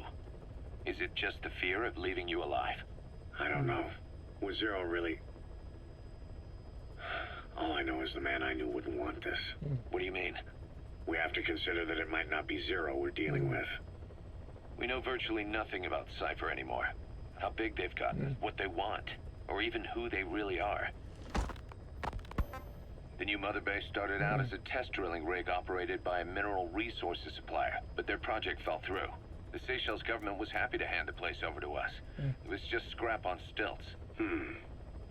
Is it just the fear of leaving you alive? I don't know. Was Zero really... All I know is the man I knew wouldn't want this. What do you mean? We have to consider that it might not be Zero we're dealing with. We know virtually nothing about Cypher anymore. How big they've gotten, what they want, or even who they really are. The new Mother Base started out as a test drilling rig operated by a mineral resources supplier, but their project fell through. The Seychelles government was happy to hand the place over to us. It was just scrap on stilts.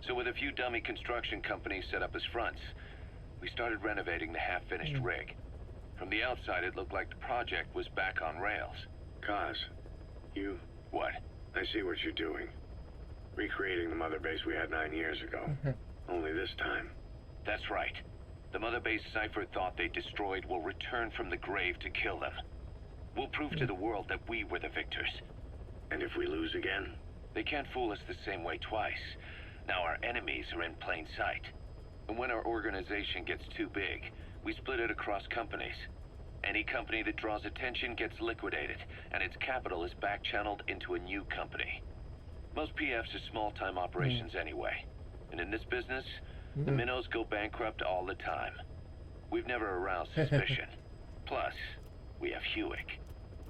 So with a few dummy construction companies set up as fronts, we started renovating the half-finished rig. From the outside, it looked like the project was back on rails. Kaz, you... What? I see what you're doing. Recreating the Mother Base we had 9 years ago. Only this time. That's right. The Mother Base Cypher thought they destroyed will return from the grave to kill them. We'll prove to the world that we were the victors. And if we lose again? They can't fool us the same way twice. Now our enemies are in plain sight. And when our organization gets too big, we split it across companies. Any company that draws attention gets liquidated, and its capital is back-channeled into a new company. Most PFs are small-time operations anyway. And in this business, the minnows go bankrupt all the time. We've never aroused suspicion. Plus, we have Hewick.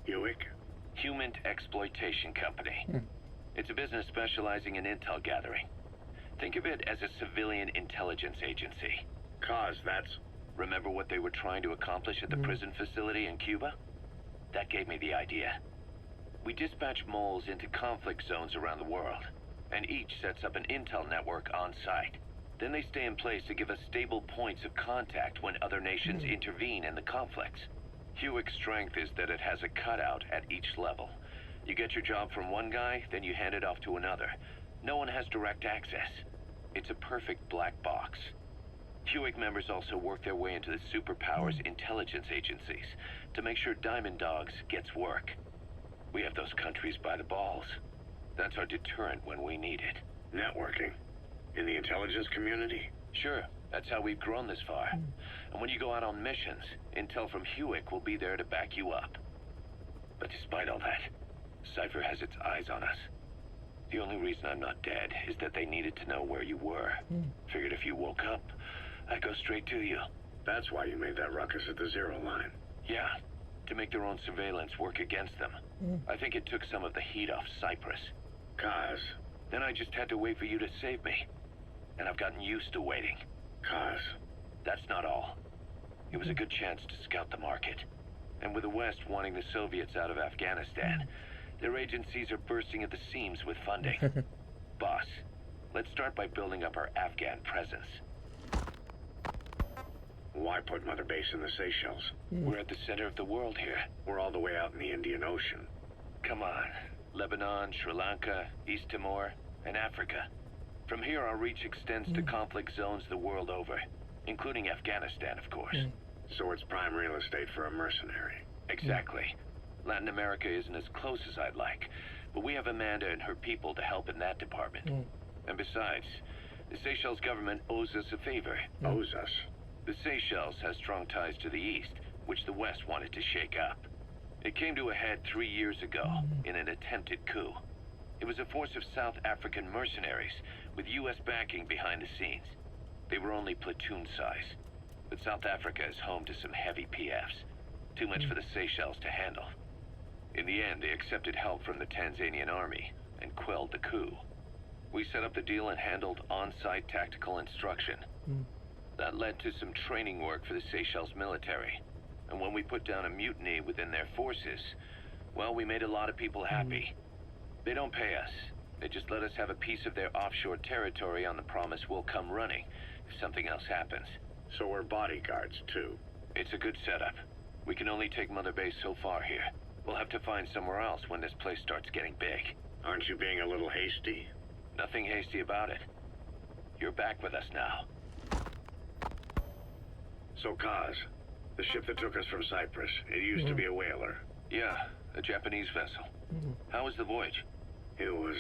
Hewick? Human Exploitation Company. It's a business specializing in intel gathering. Think of it as a civilian intelligence agency. Kaz, that's... Remember what they were trying to accomplish at the prison facility in Cuba? That gave me the idea. We dispatch moles into conflict zones around the world, and each sets up an intel network on site. Then they stay in place to give us stable points of contact when other nations intervene in the conflicts. Hewick's strength is that it has a cutout at each level. You get your job from one guy, then you hand it off to another. No one has direct access. It's a perfect black box. Hewick members also work their way into the superpowers intelligence agencies to make sure Diamond Dogs gets work. We have those countries by the balls. That's our deterrent when we need it. Networking? In the intelligence community? Sure, that's how we've grown this far. And when you go out on missions, intel from Hewick will be there to back you up. But despite all that, Cypher has its eyes on us. The only reason I'm not dead is that they needed to know where you were. Figured if you woke up, I'd go straight to you. That's why you made that ruckus at the Zero line. Yeah, to make their own surveillance work against them. I think it took some of the heat off Cyprus. Kaz. Then I just had to wait for you to save me. And I've gotten used to waiting. Kaz. That's not all. It was a good chance to scout the market. And with the West wanting the Soviets out of Afghanistan, their agencies are bursting at the seams with funding. Boss, let's start by building up our Afghan presence. Why put Mother Base in the Seychelles? We're at the center of the world here. We're all the way out in the Indian Ocean. Come on. Lebanon, Sri Lanka, East Timor, and Africa. From here, our reach extends to conflict zones the world over, including Afghanistan, of course. So it's prime real estate for a mercenary. Exactly. Latin America isn't as close as I'd like, but we have Amanda and her people to help in that department. And besides, the Seychelles government owes us a favor. Owes us? The Seychelles has strong ties to the east, which the west wanted to shake up. It came to a head 3 years ago in an attempted coup. It was a force of South African mercenaries with U.S. backing behind the scenes. They were only platoon size, but South Africa is home to some heavy PFs. Too much for the Seychelles to handle. In the end, they accepted help from the Tanzanian army and quelled the coup. We set up the deal and handled on-site tactical instruction. That led to some training work for the Seychelles military. And when we put down a mutiny within their forces, well, we made a lot of people happy. They don't pay us. They just let us have a piece of their offshore territory on the promise we'll come running if something else happens. So we're bodyguards, too. It's a good setup. We can only take Mother Base so far here. We'll have to find somewhere else when this place starts getting big. Aren't you being a little hasty? Nothing hasty about it. You're back with us now. So, Kaz, the ship that took us from Cyprus, it used to be a whaler. Yeah, a Japanese vessel. How was the voyage? It was...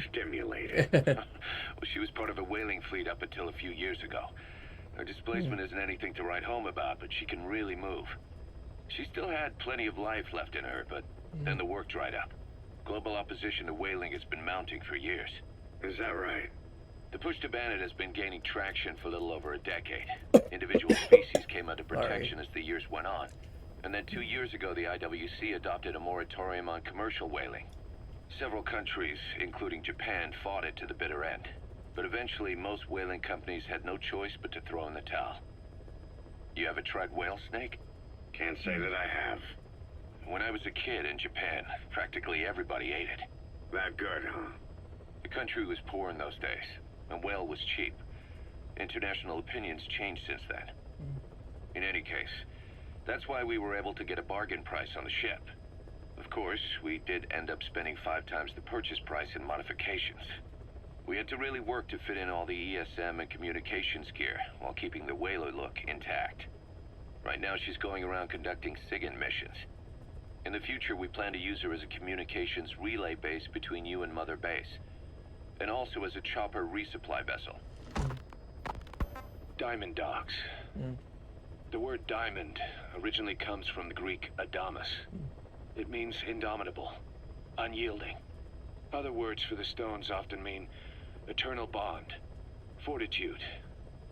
stimulating. Well, she was part of a whaling fleet up until a few years ago. Her displacement isn't anything to write home about, but she can really move. She still had plenty of life left in her, but then the work dried up. Global opposition to whaling has been mounting for years. Is that right? The push to ban it has been gaining traction for a little over a decade. Individual species came under protection as the years went on. And then 2 years ago, the IWC adopted a moratorium on commercial whaling. Several countries, including Japan, fought it to the bitter end. But eventually, most whaling companies had no choice but to throw in the towel. You ever tried whale snake? Can't say that I have. When I was a kid in Japan, practically everybody ate it. That good, huh? The country was poor in those days, and whale was cheap. International opinions changed since then. In any case, that's why we were able to get a bargain price on the ship. Of course, we did end up spending 5 times the purchase price in modifications. We had to really work to fit in all the ESM and communications gear while keeping the whaler look intact. Right now, she's going around conducting SIGINT missions. In the future, we plan to use her as a communications relay base between you and Mother Base, and also as a chopper resupply vessel. Diamond dogs. The word diamond originally comes from the Greek adamas. It means indomitable, unyielding. Other words for the stones often mean eternal bond, fortitude,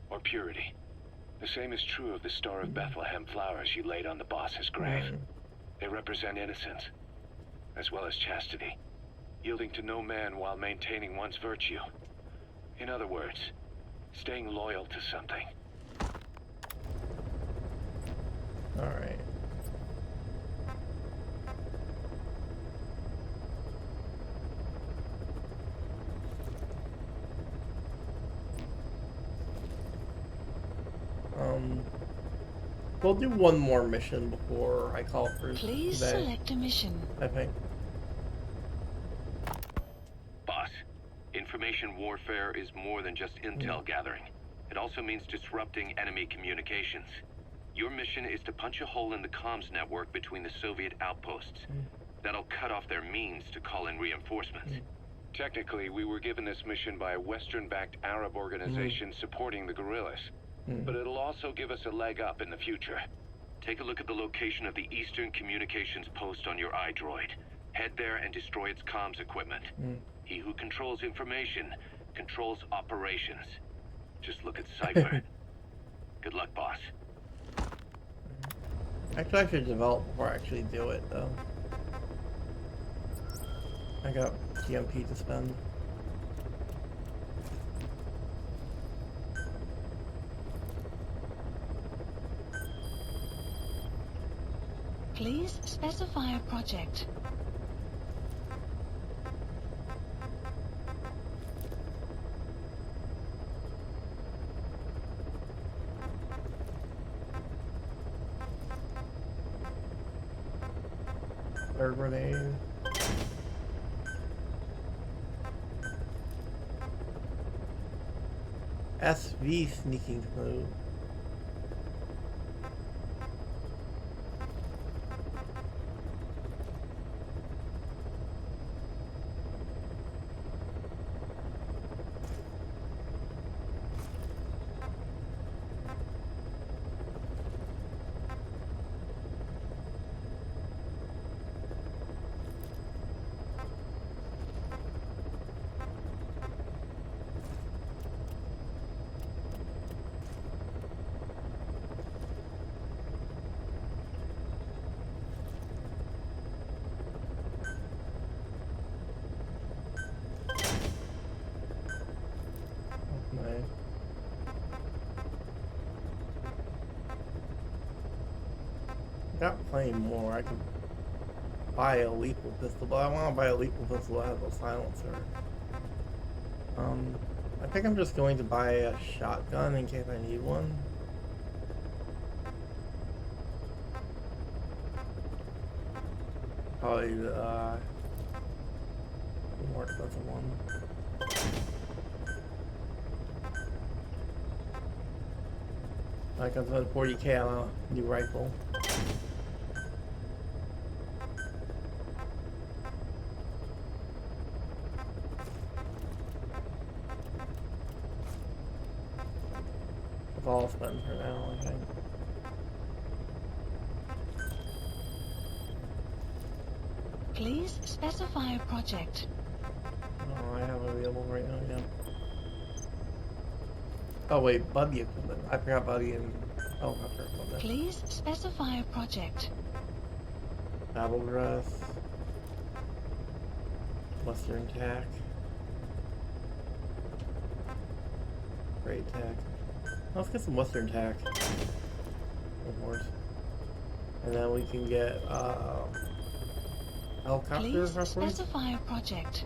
or purity. The same is true of the Star of Bethlehem flowers you laid on the boss's grave. They represent innocence, as well as chastity, yielding to no man while maintaining one's virtue. In other words, staying loyal to something. Alright. We'll do one more mission before I call for Please today, select a mission. I think. Boss, information warfare is more than just intel gathering. It also means disrupting enemy communications. Your mission is to punch a hole in the comms network between the Soviet outposts. That'll cut off their means to call in reinforcements. Technically, we were given this mission by a Western-backed Arab organization supporting the guerrillas. But it'll also give us a leg up in the future. Take a look at the location of the Eastern Communications Post on your iDroid. Head there and destroy its comms equipment. He who controls information controls operations. Just look at Cypher. Good luck, boss. Actually, I should develop before I actually do it, though. I got TMP to spend. Please specify a project. Third grenade. SV sneaking move. plenty more. I could buy a lethal pistol, but I want to buy a lethal pistol that has a silencer. I think I'm just going to buy a shotgun in case I need one. Probably the more expensive one. Like I said, 40K on a new rifle. That's all I'll spend for now, I think. Please specify a project. Oh, I have available right now, yeah. Oh wait, buddy equipment. I forgot buddy and helicopter equipment. Please specify a project. Battle dress. Western tack. Great tack. Let's get some Western tack. Of course. And then we can get helicopter, Please of course. specify a project.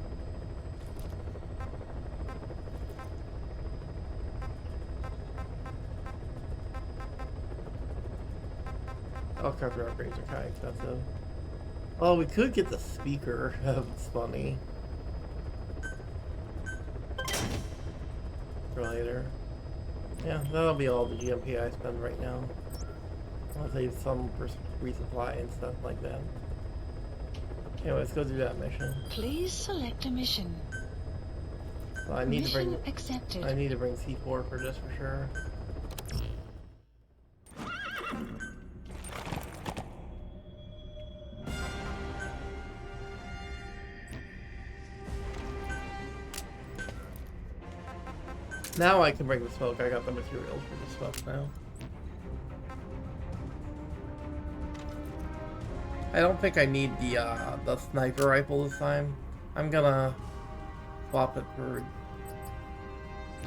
Helicopter upgrades are kind of expensive. Oh, we could get the speaker. That's funny. For later. Yeah, that'll be all the GMP I spend right now. I'll save some for resupply and stuff like that. Anyway, let's go do that mission. Please select a mission. Well, I need to Mission bring. accepted. I need to bring C4 for this for sure. Now I can bring the smoke. I got the materials for the smoke now. I don't think I need the sniper rifle this time. I'm gonna swap it for.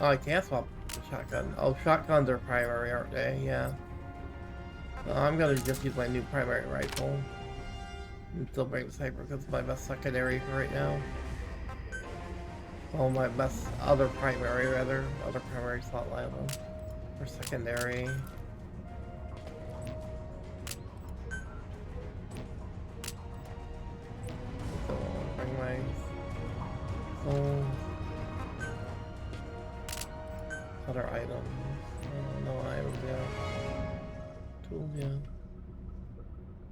Oh, I can't swap the shotgun. Oh, shotguns are primary, aren't they? Yeah. I'm gonna just use my new primary rifle. And still bring the sniper because it's my best secondary for right now. Well, my best other primary, rather. Other primary slot liable. For secondary. So, bring my souls. Other items. No items yet. Tools yet.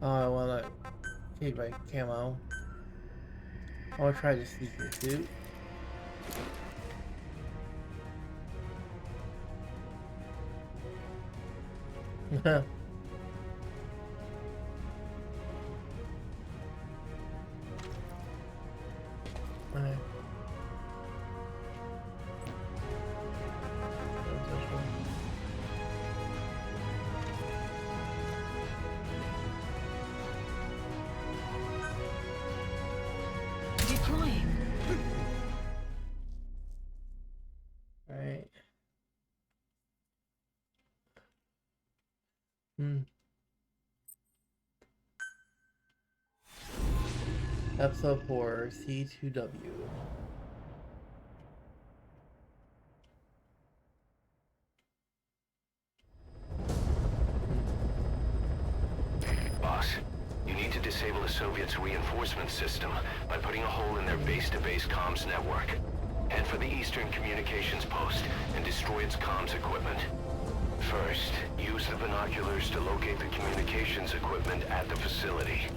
Oh, I wanna keep my camo. I wanna try the sneaker suit. Alright. Deploying. Alright. Episode 4, C2W. Boss, you need to disable the Soviets' reinforcement system by putting a hole in their base-to-base comms network. Head for the Eastern Communications Post and destroy its comms equipment. First, use the binoculars to locate the communications equipment at the facility.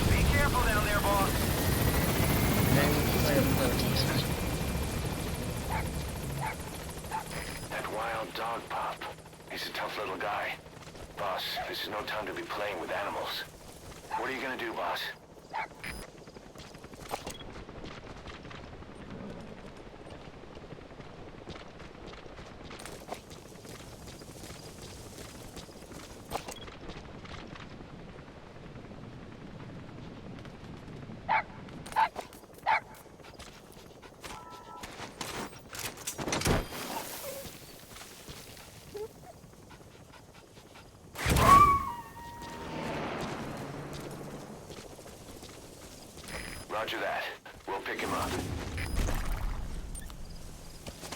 Be careful down there, boss. That wild dog pup. He's a tough little guy. Boss, this is no time to be playing with animals. What are you gonna do, boss? Roger that. We'll pick him up.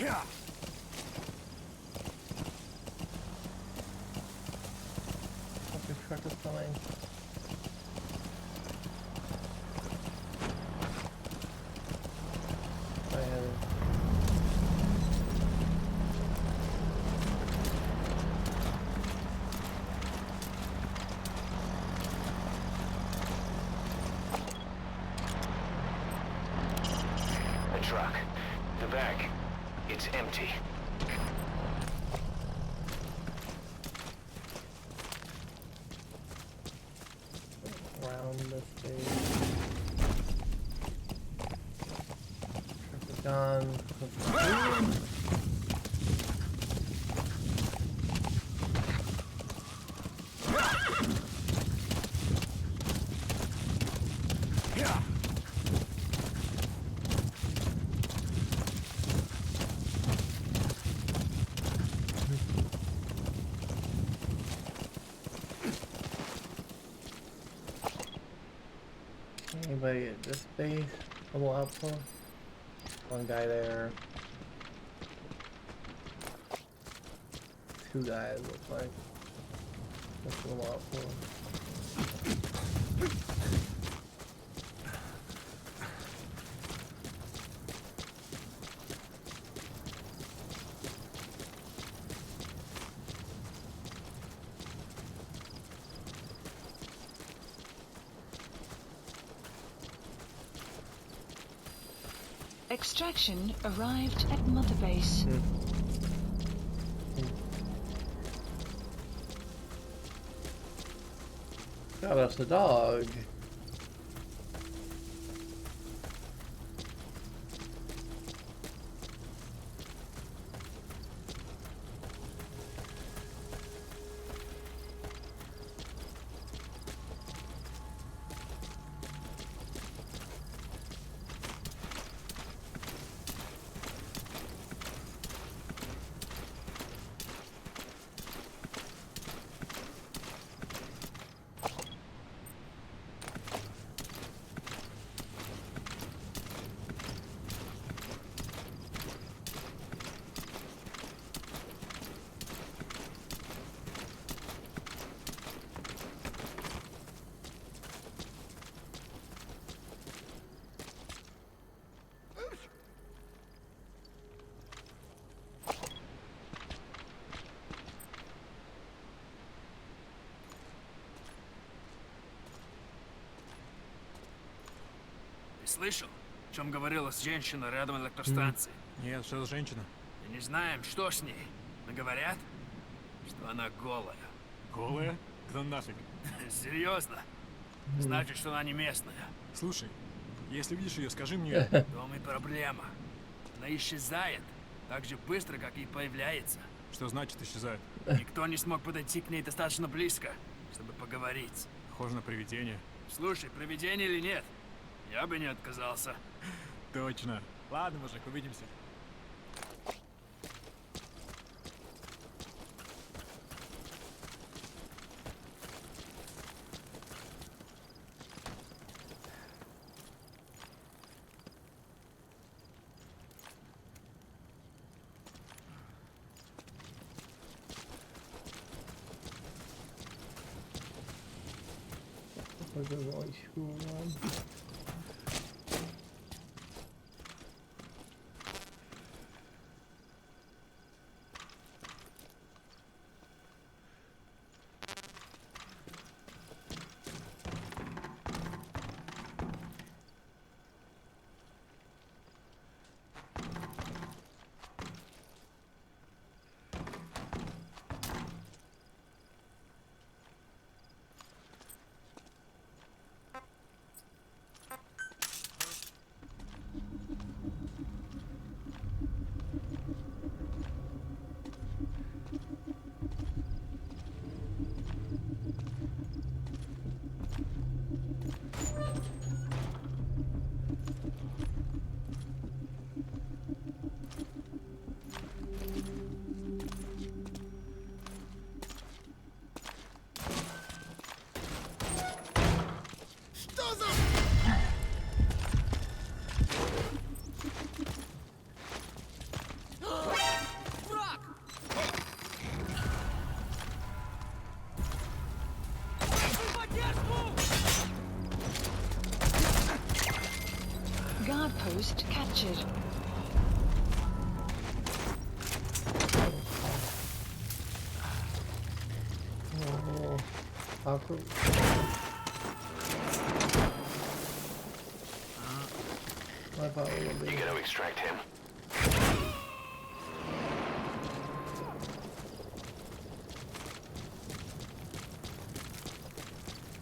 Yeah. Okay, truck is coming. The truck. The back. It's empty. Around this stage. Truck is gone. Anybody at this base? A little outpost? One guy there. Two guys look like. That's a little outpost. Extraction arrived at Mother Base. Got us a dog. Слышал, о чем говорила женщина рядом от электростанции? Нет, что за женщина? И не знаем, что с ней. Но говорят, что она голая. Голая? Да нафиг. Серьезно? Значит, что она не местная. Слушай, если видишь ее, скажи мне... В том и проблема. Она исчезает так же быстро, как и появляется. Что значит исчезает? Никто не смог подойти к ней достаточно близко, чтобы поговорить. Похоже на привидение. Слушай, привидение или нет, я бы не отказался. Точно. Ладно, мужик, увидимся. There's only two of them. outpost captured. Oh, awkward. I thought it would be. You gonna extract him?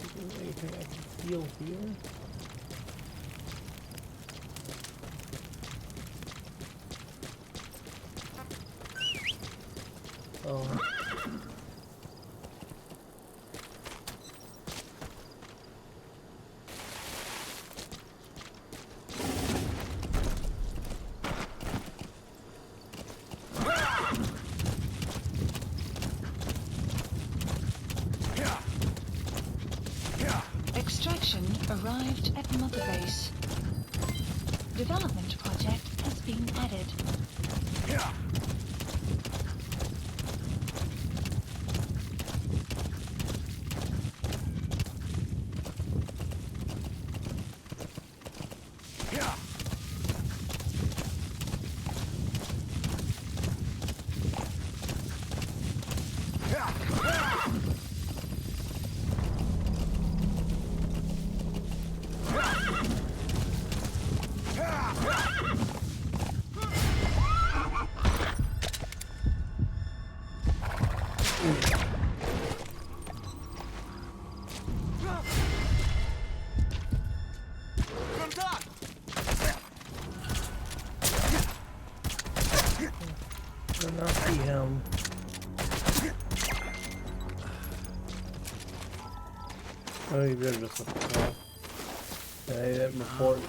Is there anything I can steal here? Oh. Extraction arrived at Mother Base. Development project has been added. Do not see him. Oh, he did just look cool. Yeah, he didn't report me.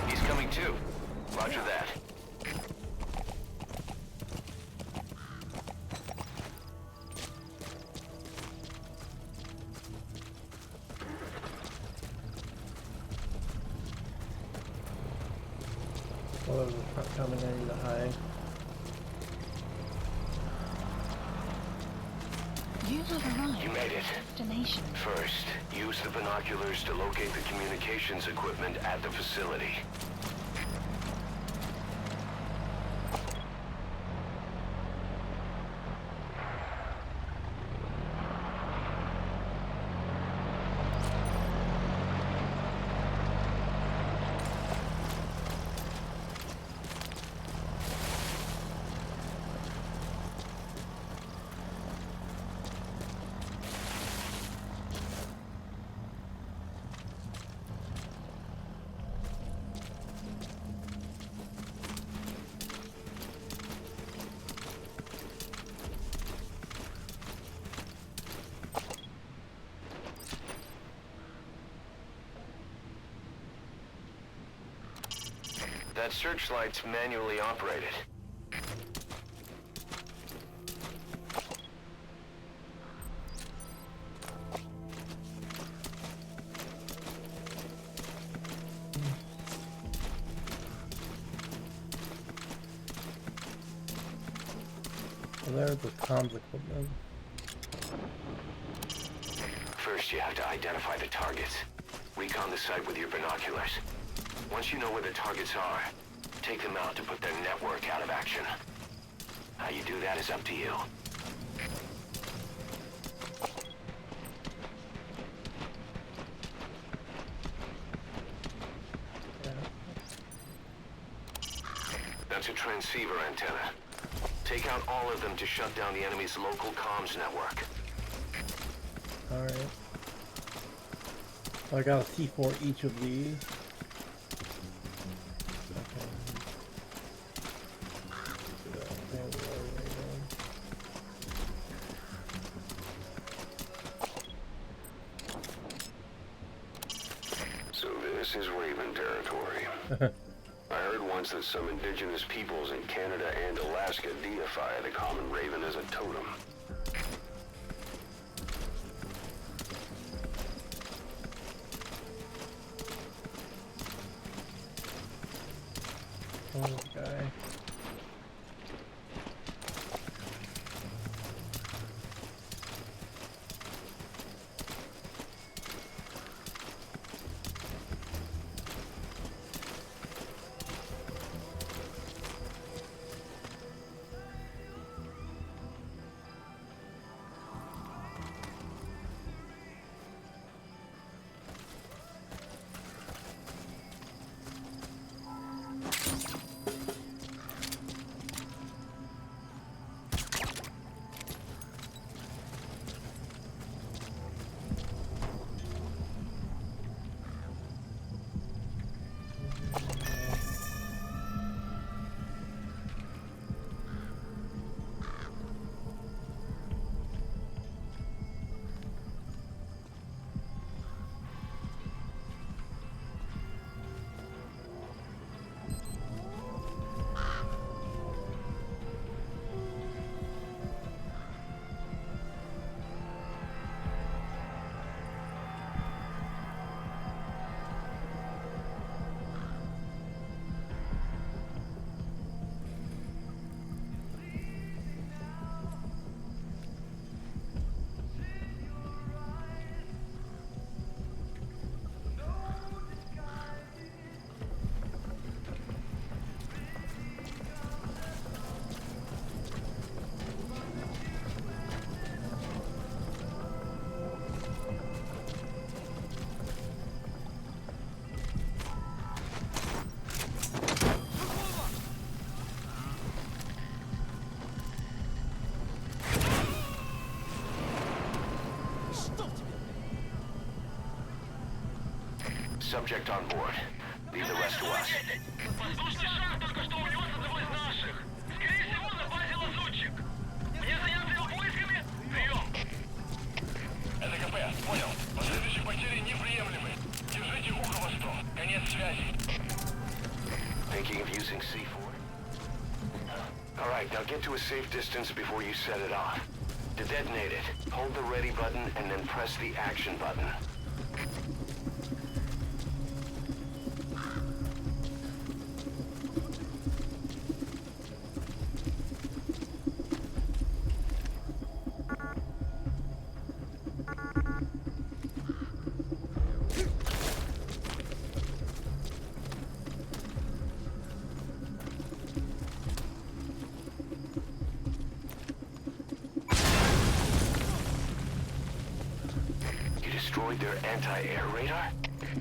He's coming too. Roger that. Well, there's a truck coming, I need to hide. You have arrived You made it. at destination. First, use the binoculars to locate the communications equipment at the facility. That searchlight's manually operated. Well, there's the comms equipment. First, you have to identify the targets. Recon the site with your binoculars. Once you know where the targets are, take them out to put their network out of action. How you do that is up to you. That's a transceiver antenna. Take out all of them to shut down the enemy's local comms network. Alright. I got a C4 each of these. Okay. So this is Raven territory. I heard once that some indigenous peoples in Canada and Alaska deify the common raven as a totem. Oh, guy. Subject on board. Leave the rest to us. Воздушный шар только что унес одного из наших. Скорее всего, на базе лазутчик. Мне заняться его поисками? Прием. Это КП, понял. Последующие потери неприемлемы. Держите ухо восток. Конец связи. Thinking of using C4? Alright, now get to a safe distance before you set it off. To detonate it, hold the ready button and then press the action button. Destroyed their anti-air radar?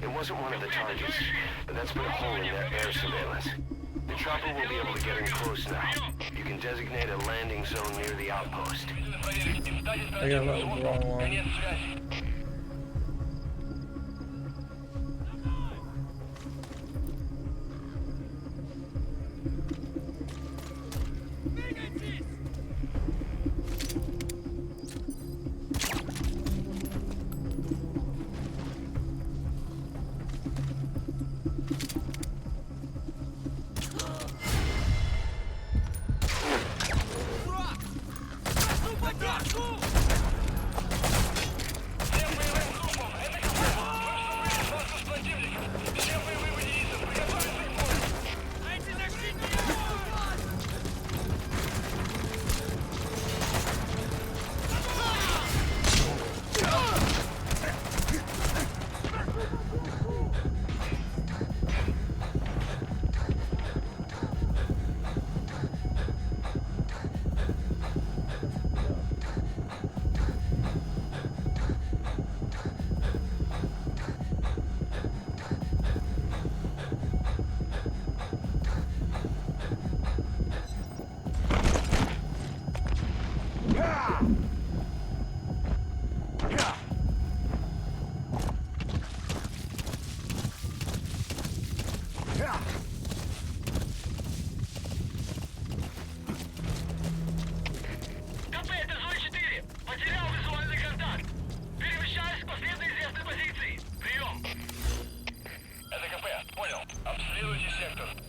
It wasn't one of the targets, but that's put a hole in their air surveillance. The chopper will be able to get in close now. You can designate a landing zone near the outpost. I got the wrong one.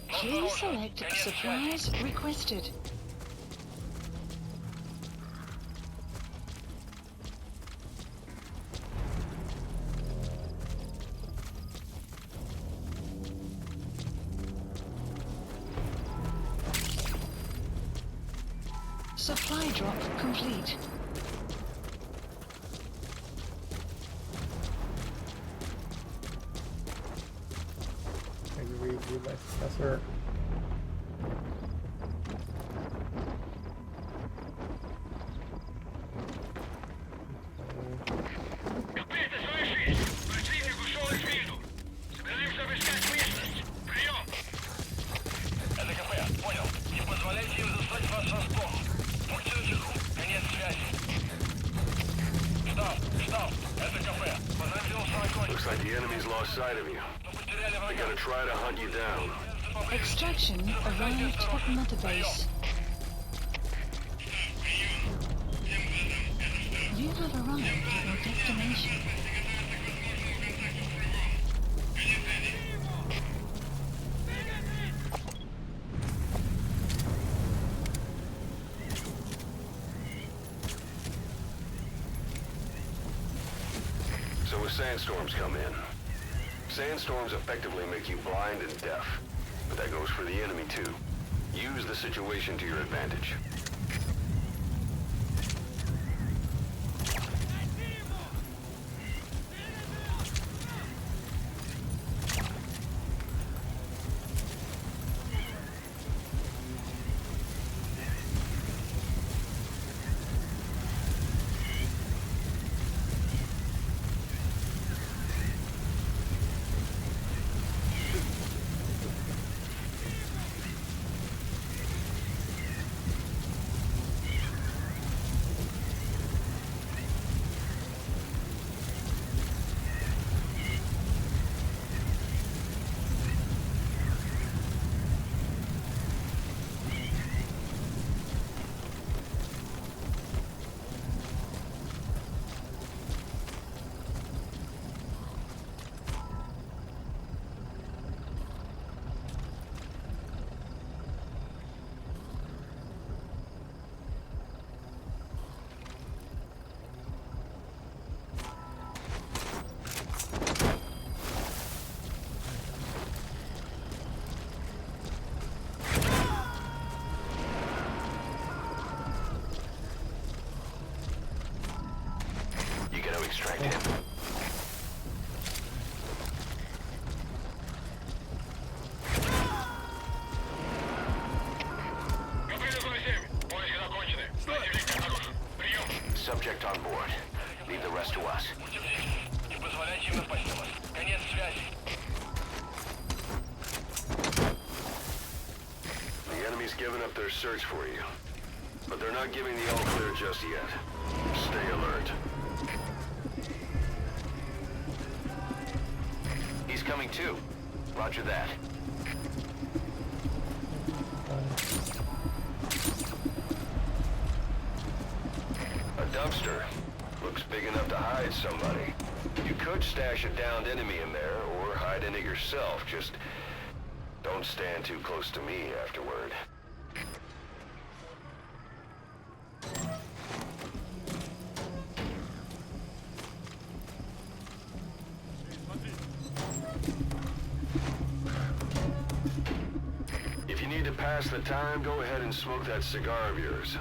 Please select supplies requested. Supply drop complete. I can review my successor. Looks like the enemy's lost sight of you. They're gonna try to hunt you down. Extraction arrived at Mother Base. You have arrived at your destination. So as sandstorms come in, sandstorms effectively make you blind and deaf. But that goes for the enemy too. Use the situation to your advantage. has given up their search for you. But they're not giving the all clear just yet. Stay alert. He's coming too. Roger that. A dumpster. Looks big enough to hide somebody. You could stash a downed enemy in there, or hide in it yourself. Just don't stand too close to me afterward. If you need to pass the time, go ahead and smoke that cigar of yours.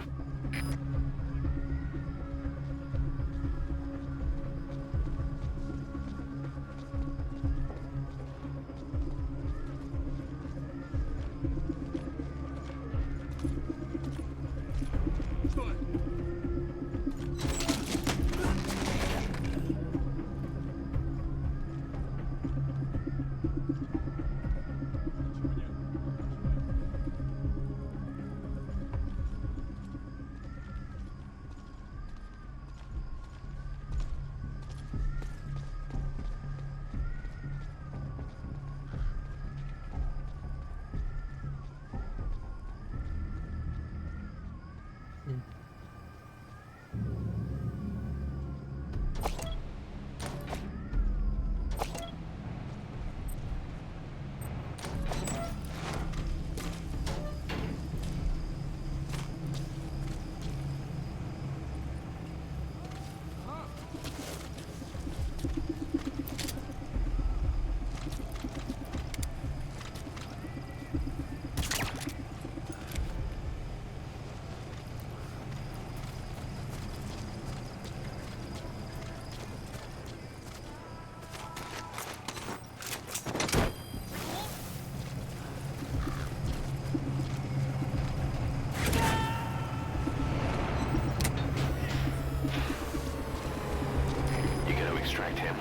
Extract him.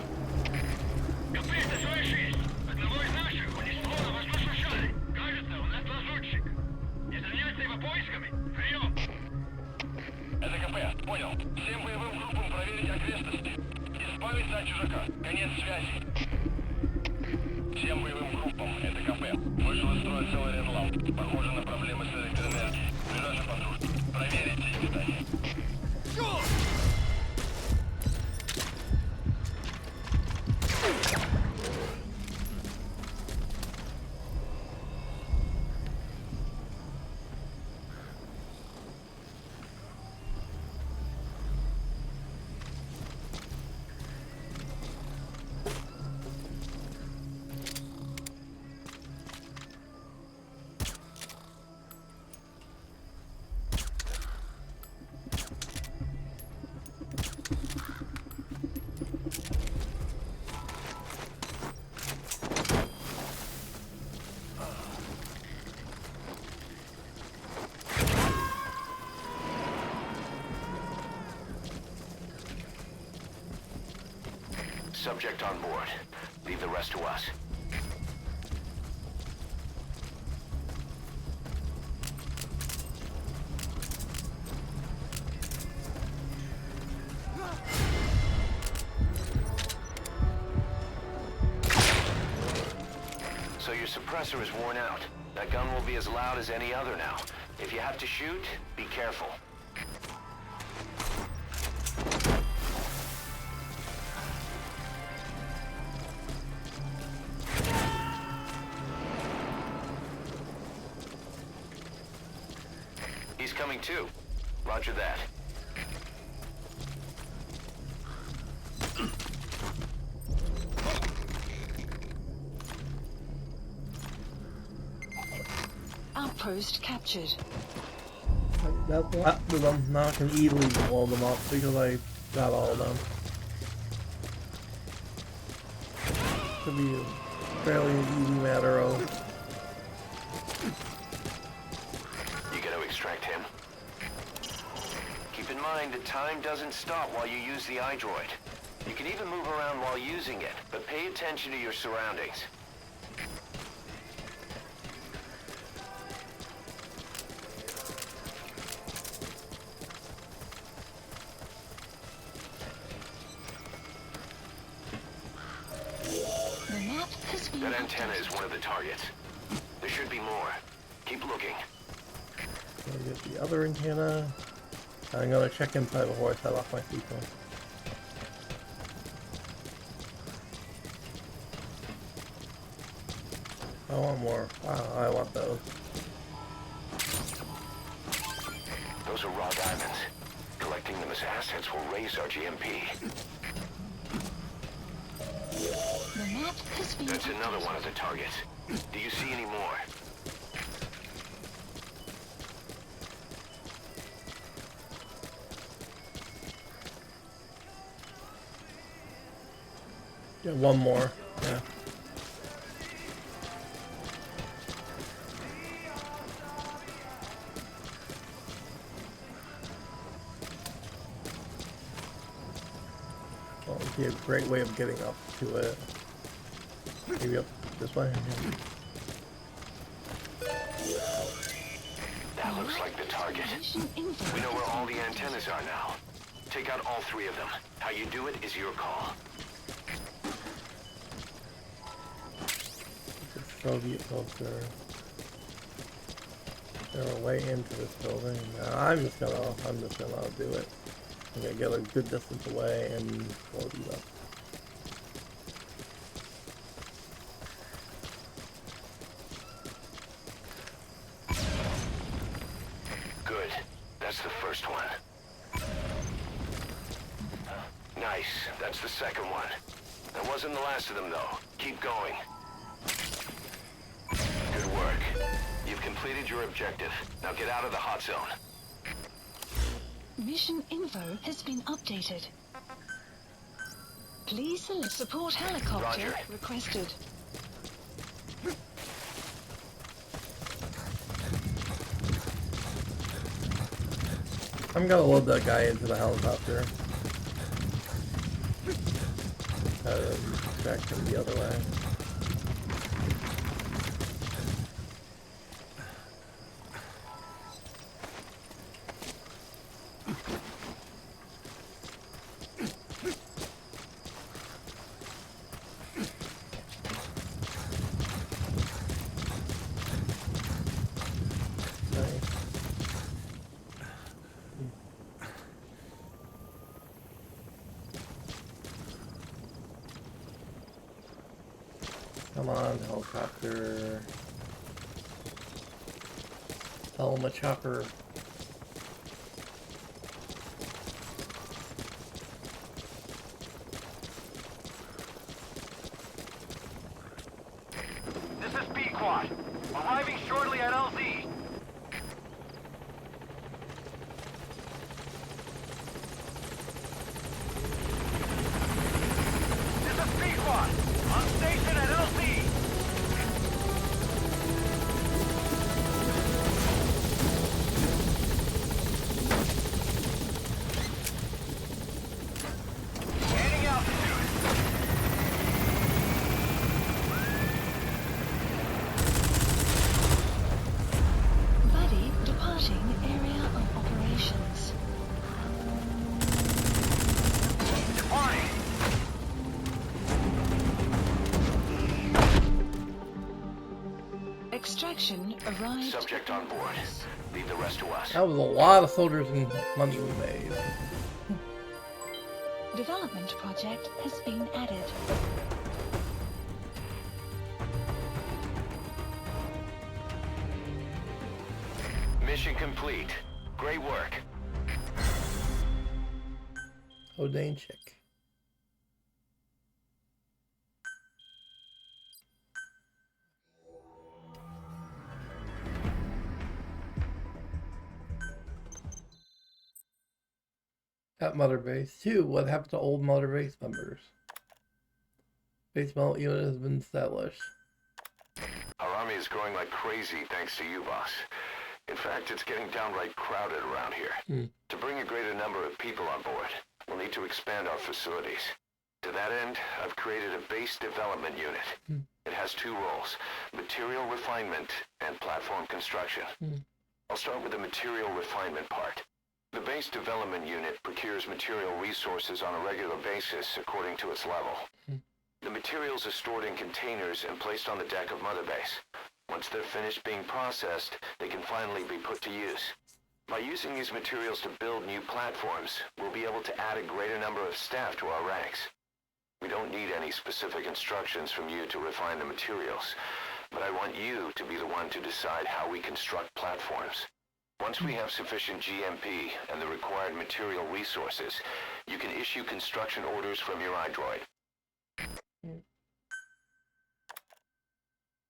Капец, слышишь? Одного из наших унесло на воздушном шаре. Кажется, у нас лазутчик. Не заняться его поисками? Прием! Это КП, понял. Всем боевым группам проверить окрестности. Избавиться от чужака. Конец связи. Всем боевым группам, это КП. Вышел из строя целый ряд ламп. Похоже на проблемы с электроэнергией. Ближайший патруль. Проверить эти здания. Subject on board. Leave the rest to us. So your suppressor is worn out. That gun will be as loud as any other now. If you have to shoot, be careful. He's coming too. Roger that. Outpost captured. That's what them. Now I can easily blow them up because I got all of them. Could be a fairly easy matter of. You gotta extract him. Keep in mind that time doesn't stop while you use the iDroid. You can even move around while using it, but pay attention to your surroundings. antenna is one of the targets. There should be more. Keep looking. So we get the other antenna. I'm gonna check inside before I set off my sequence. I want more. Wow, I want those. Those are raw diamonds. Collecting them as assets will raise our GMP. The map has been That's another updated. one of the targets. Do you see any more? Yeah, one more. Yeah. Well, it'd be a great way of getting up to it. Maybe up this way. That looks like the target. We know where all the antennas are now. Take out all 3 of them. How you do it is your call. Soviet poster. They're way into this building. I'm just gonna do it. I'm gonna get a good distance away and blow these up. Good. That's the first one. Nice. That's the second one. That wasn't the last of them, though. Keep going. Good work. You've completed your objective. Now get out of the hot zone. Mission info has been updated. Please select support helicopter Roger. requested. I'm gonna load that guy into the helicopter. Distract him the other way. Come on, helicopter. Tell him a chopper. This is B-Quad. Arriving shortly at LZ. This is B-Quad. On station at LZ. Gaining altitude. Buddy departing area of operations. Departing. Extraction arrived. Subject on board. Leave the rest to us. That was a lot of soldiers and money we made. Development project has been added. Mission complete. Great work. Odane chick. At Mother Base 2, what happened to old Mother Base members? Base melt unit has been established. Our army is growing like crazy thanks to you, boss. In fact, it's getting downright crowded around here. To bring a greater number of people on board, we'll need to expand our facilities. To that end, I've created a base development unit. It has 2 roles, material refinement and platform construction. I'll start with the material refinement part. The base development unit procures material resources on a regular basis according to its level. The The materials are stored in containers and placed on the deck of Mother Base. Once they're finished being processed, they can finally be put to use. By using these materials to build new platforms, we'll be able to add a greater number of staff to our ranks. We don't need any specific instructions from you to refine the materials, but I want you to be the one to decide how we construct platforms. Once we have sufficient GMP and the required material resources, you can issue construction orders from your iDroid.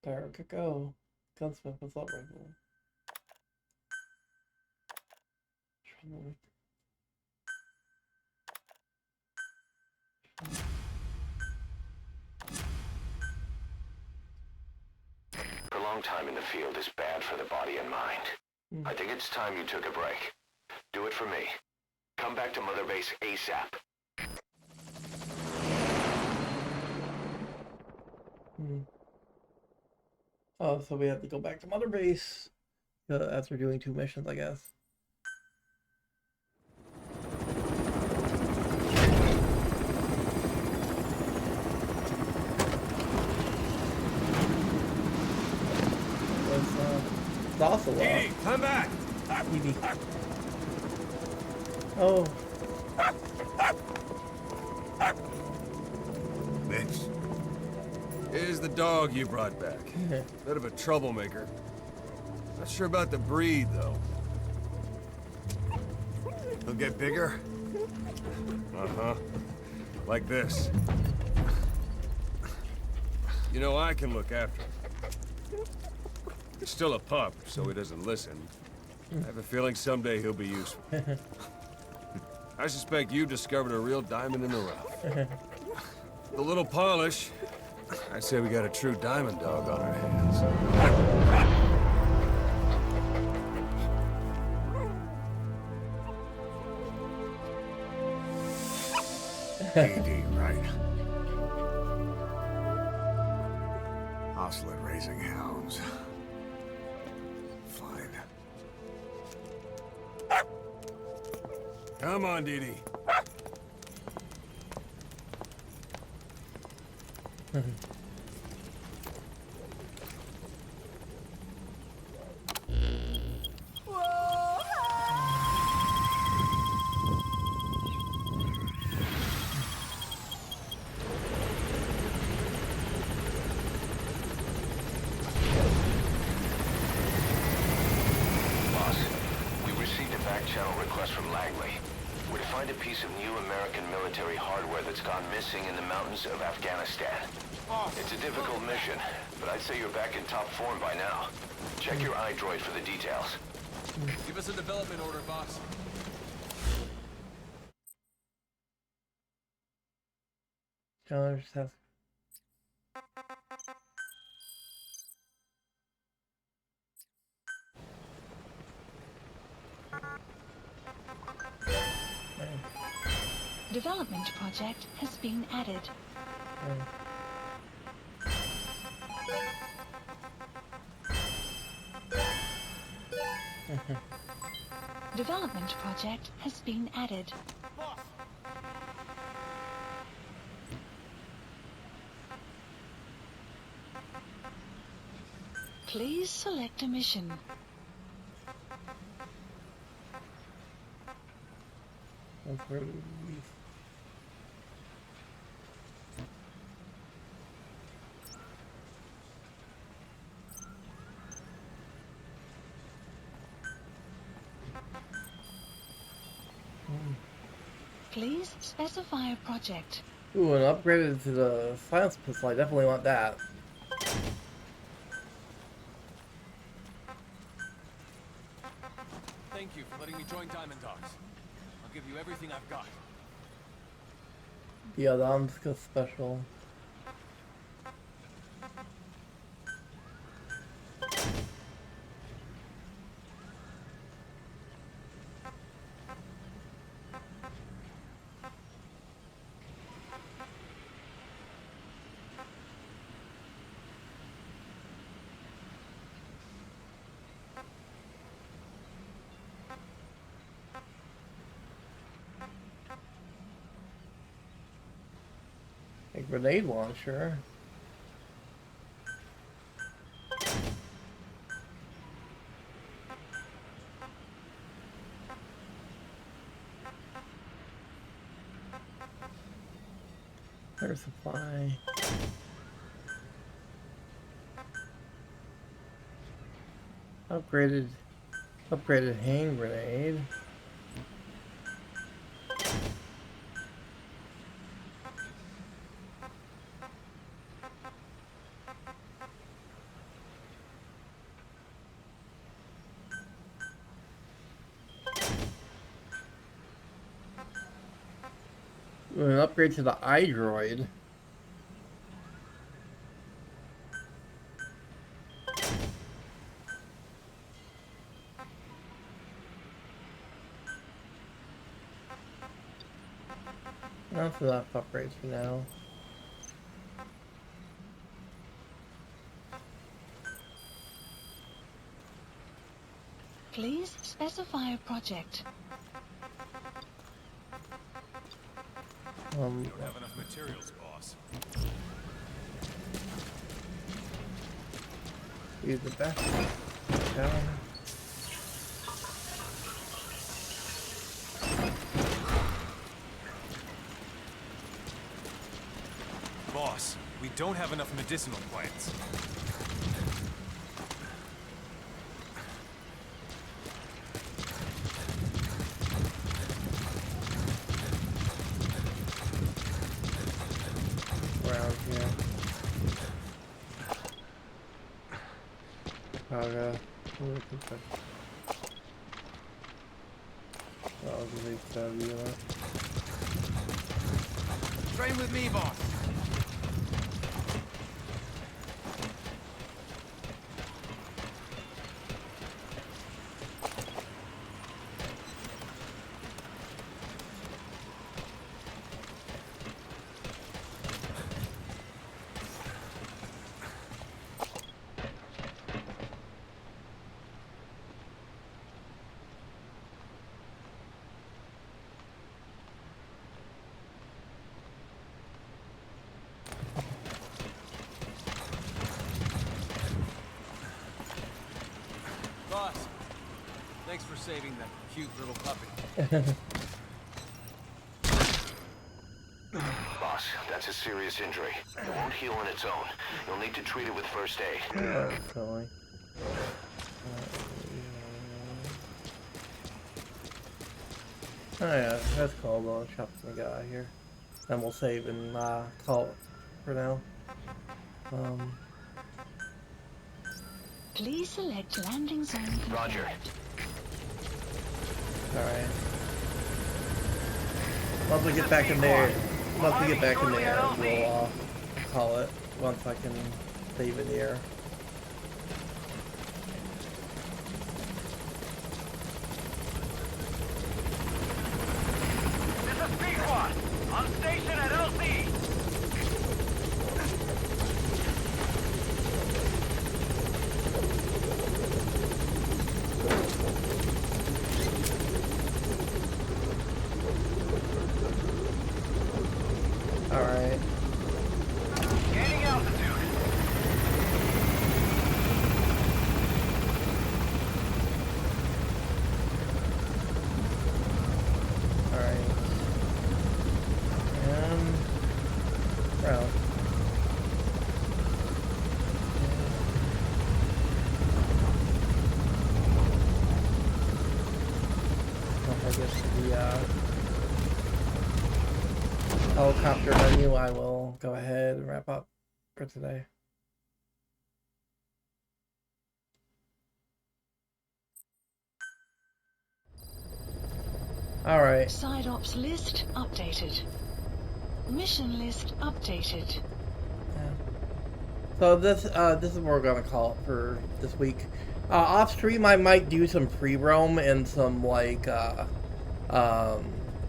There we go. Gunsmith was up right now. Prolonged time in the field is bad for the body and mind. I think it's time you took a break. Do it for me. Come back to Mother Base ASAP. Oh, so we have to go back to Mother Base after doing 2 missions, I guess. It's also Edie, come back! Edie. Oh. Mitch. Here's the dog you brought back. Bit of a troublemaker. Not sure about the breed, though. He'll get bigger? Uh-huh. Like this. You know, I can look after him. He's still a pup, so he doesn't listen. I have a feeling someday he'll be useful. I suspect you discovered a real diamond in the rough. With a little polish, I'd say we got a true diamond dog on our hands. ED, right? Hostile at raising hounds. Fine. Come on, Dee Dee. Channel request from Langley. We're to find a piece of new American military hardware that's gone missing in the mountains of Afghanistan. It's a difficult mission, but I'd say you're back in top form by now. Check your iDroid for the details. Give us a development order, boss. Challenger's task. Development project has been added. Development project has been added. Please select a mission. That's where we Please specify a project. Ooh, and upgraded to the silence pistol. I definitely want that. Thank you for letting me join Diamond Dogs. I'll give you everything I've got. The Adamska special. A grenade launcher. Air supply. Upgraded hand grenade. An upgrade to the iDroid. That's enough upgrades for now. Please specify a project. You don't have enough materials, boss. Use the best. Down. Boss, we don't have enough medicinal plants. Around here. Paga. I'll delete that unit. Train with me, boss. Boss, thanks for saving that cute little puppy. Boss, that's a serious injury. It won't heal on its own. You'll need to treat it with first aid. Totally. Oh yeah, that's cool. We'll chop some guy here. Then we'll save and call it for now. Please select landing zone confirmed. Roger. Alright. Once we get back in there, we'll call it once I can save in the air. This is P1, on station at LC. Alright. Gaining altitude. Alright. Well. I guess the helicopter menu, I will go ahead and wrap up for today. Alright. Side ops list updated. Mission list updated. Yeah. So this is what we're gonna call it for this week. Off stream, I might do some free roam and some like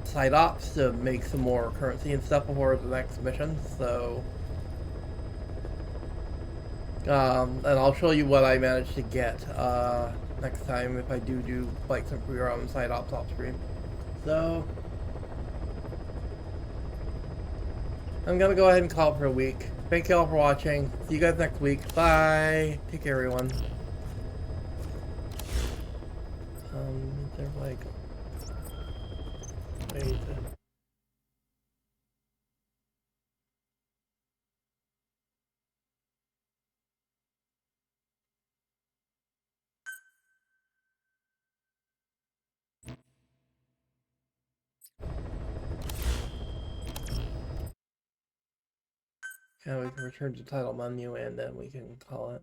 side ops to make some more currency and stuff before the next mission. So, and I'll show you what I managed to get next time if I do like some free roam and side ops off stream. So. I'm gonna go ahead and call it for a week. Thank you all for watching. See you guys next week. Bye. Take care, everyone. They're like, wait. Yeah, we can return to title menu and then we can call it.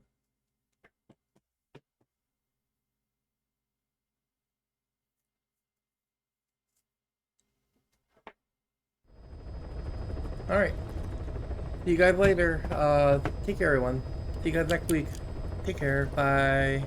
Alright. See you guys later. Take care, everyone. See you guys next week. Take care. Bye.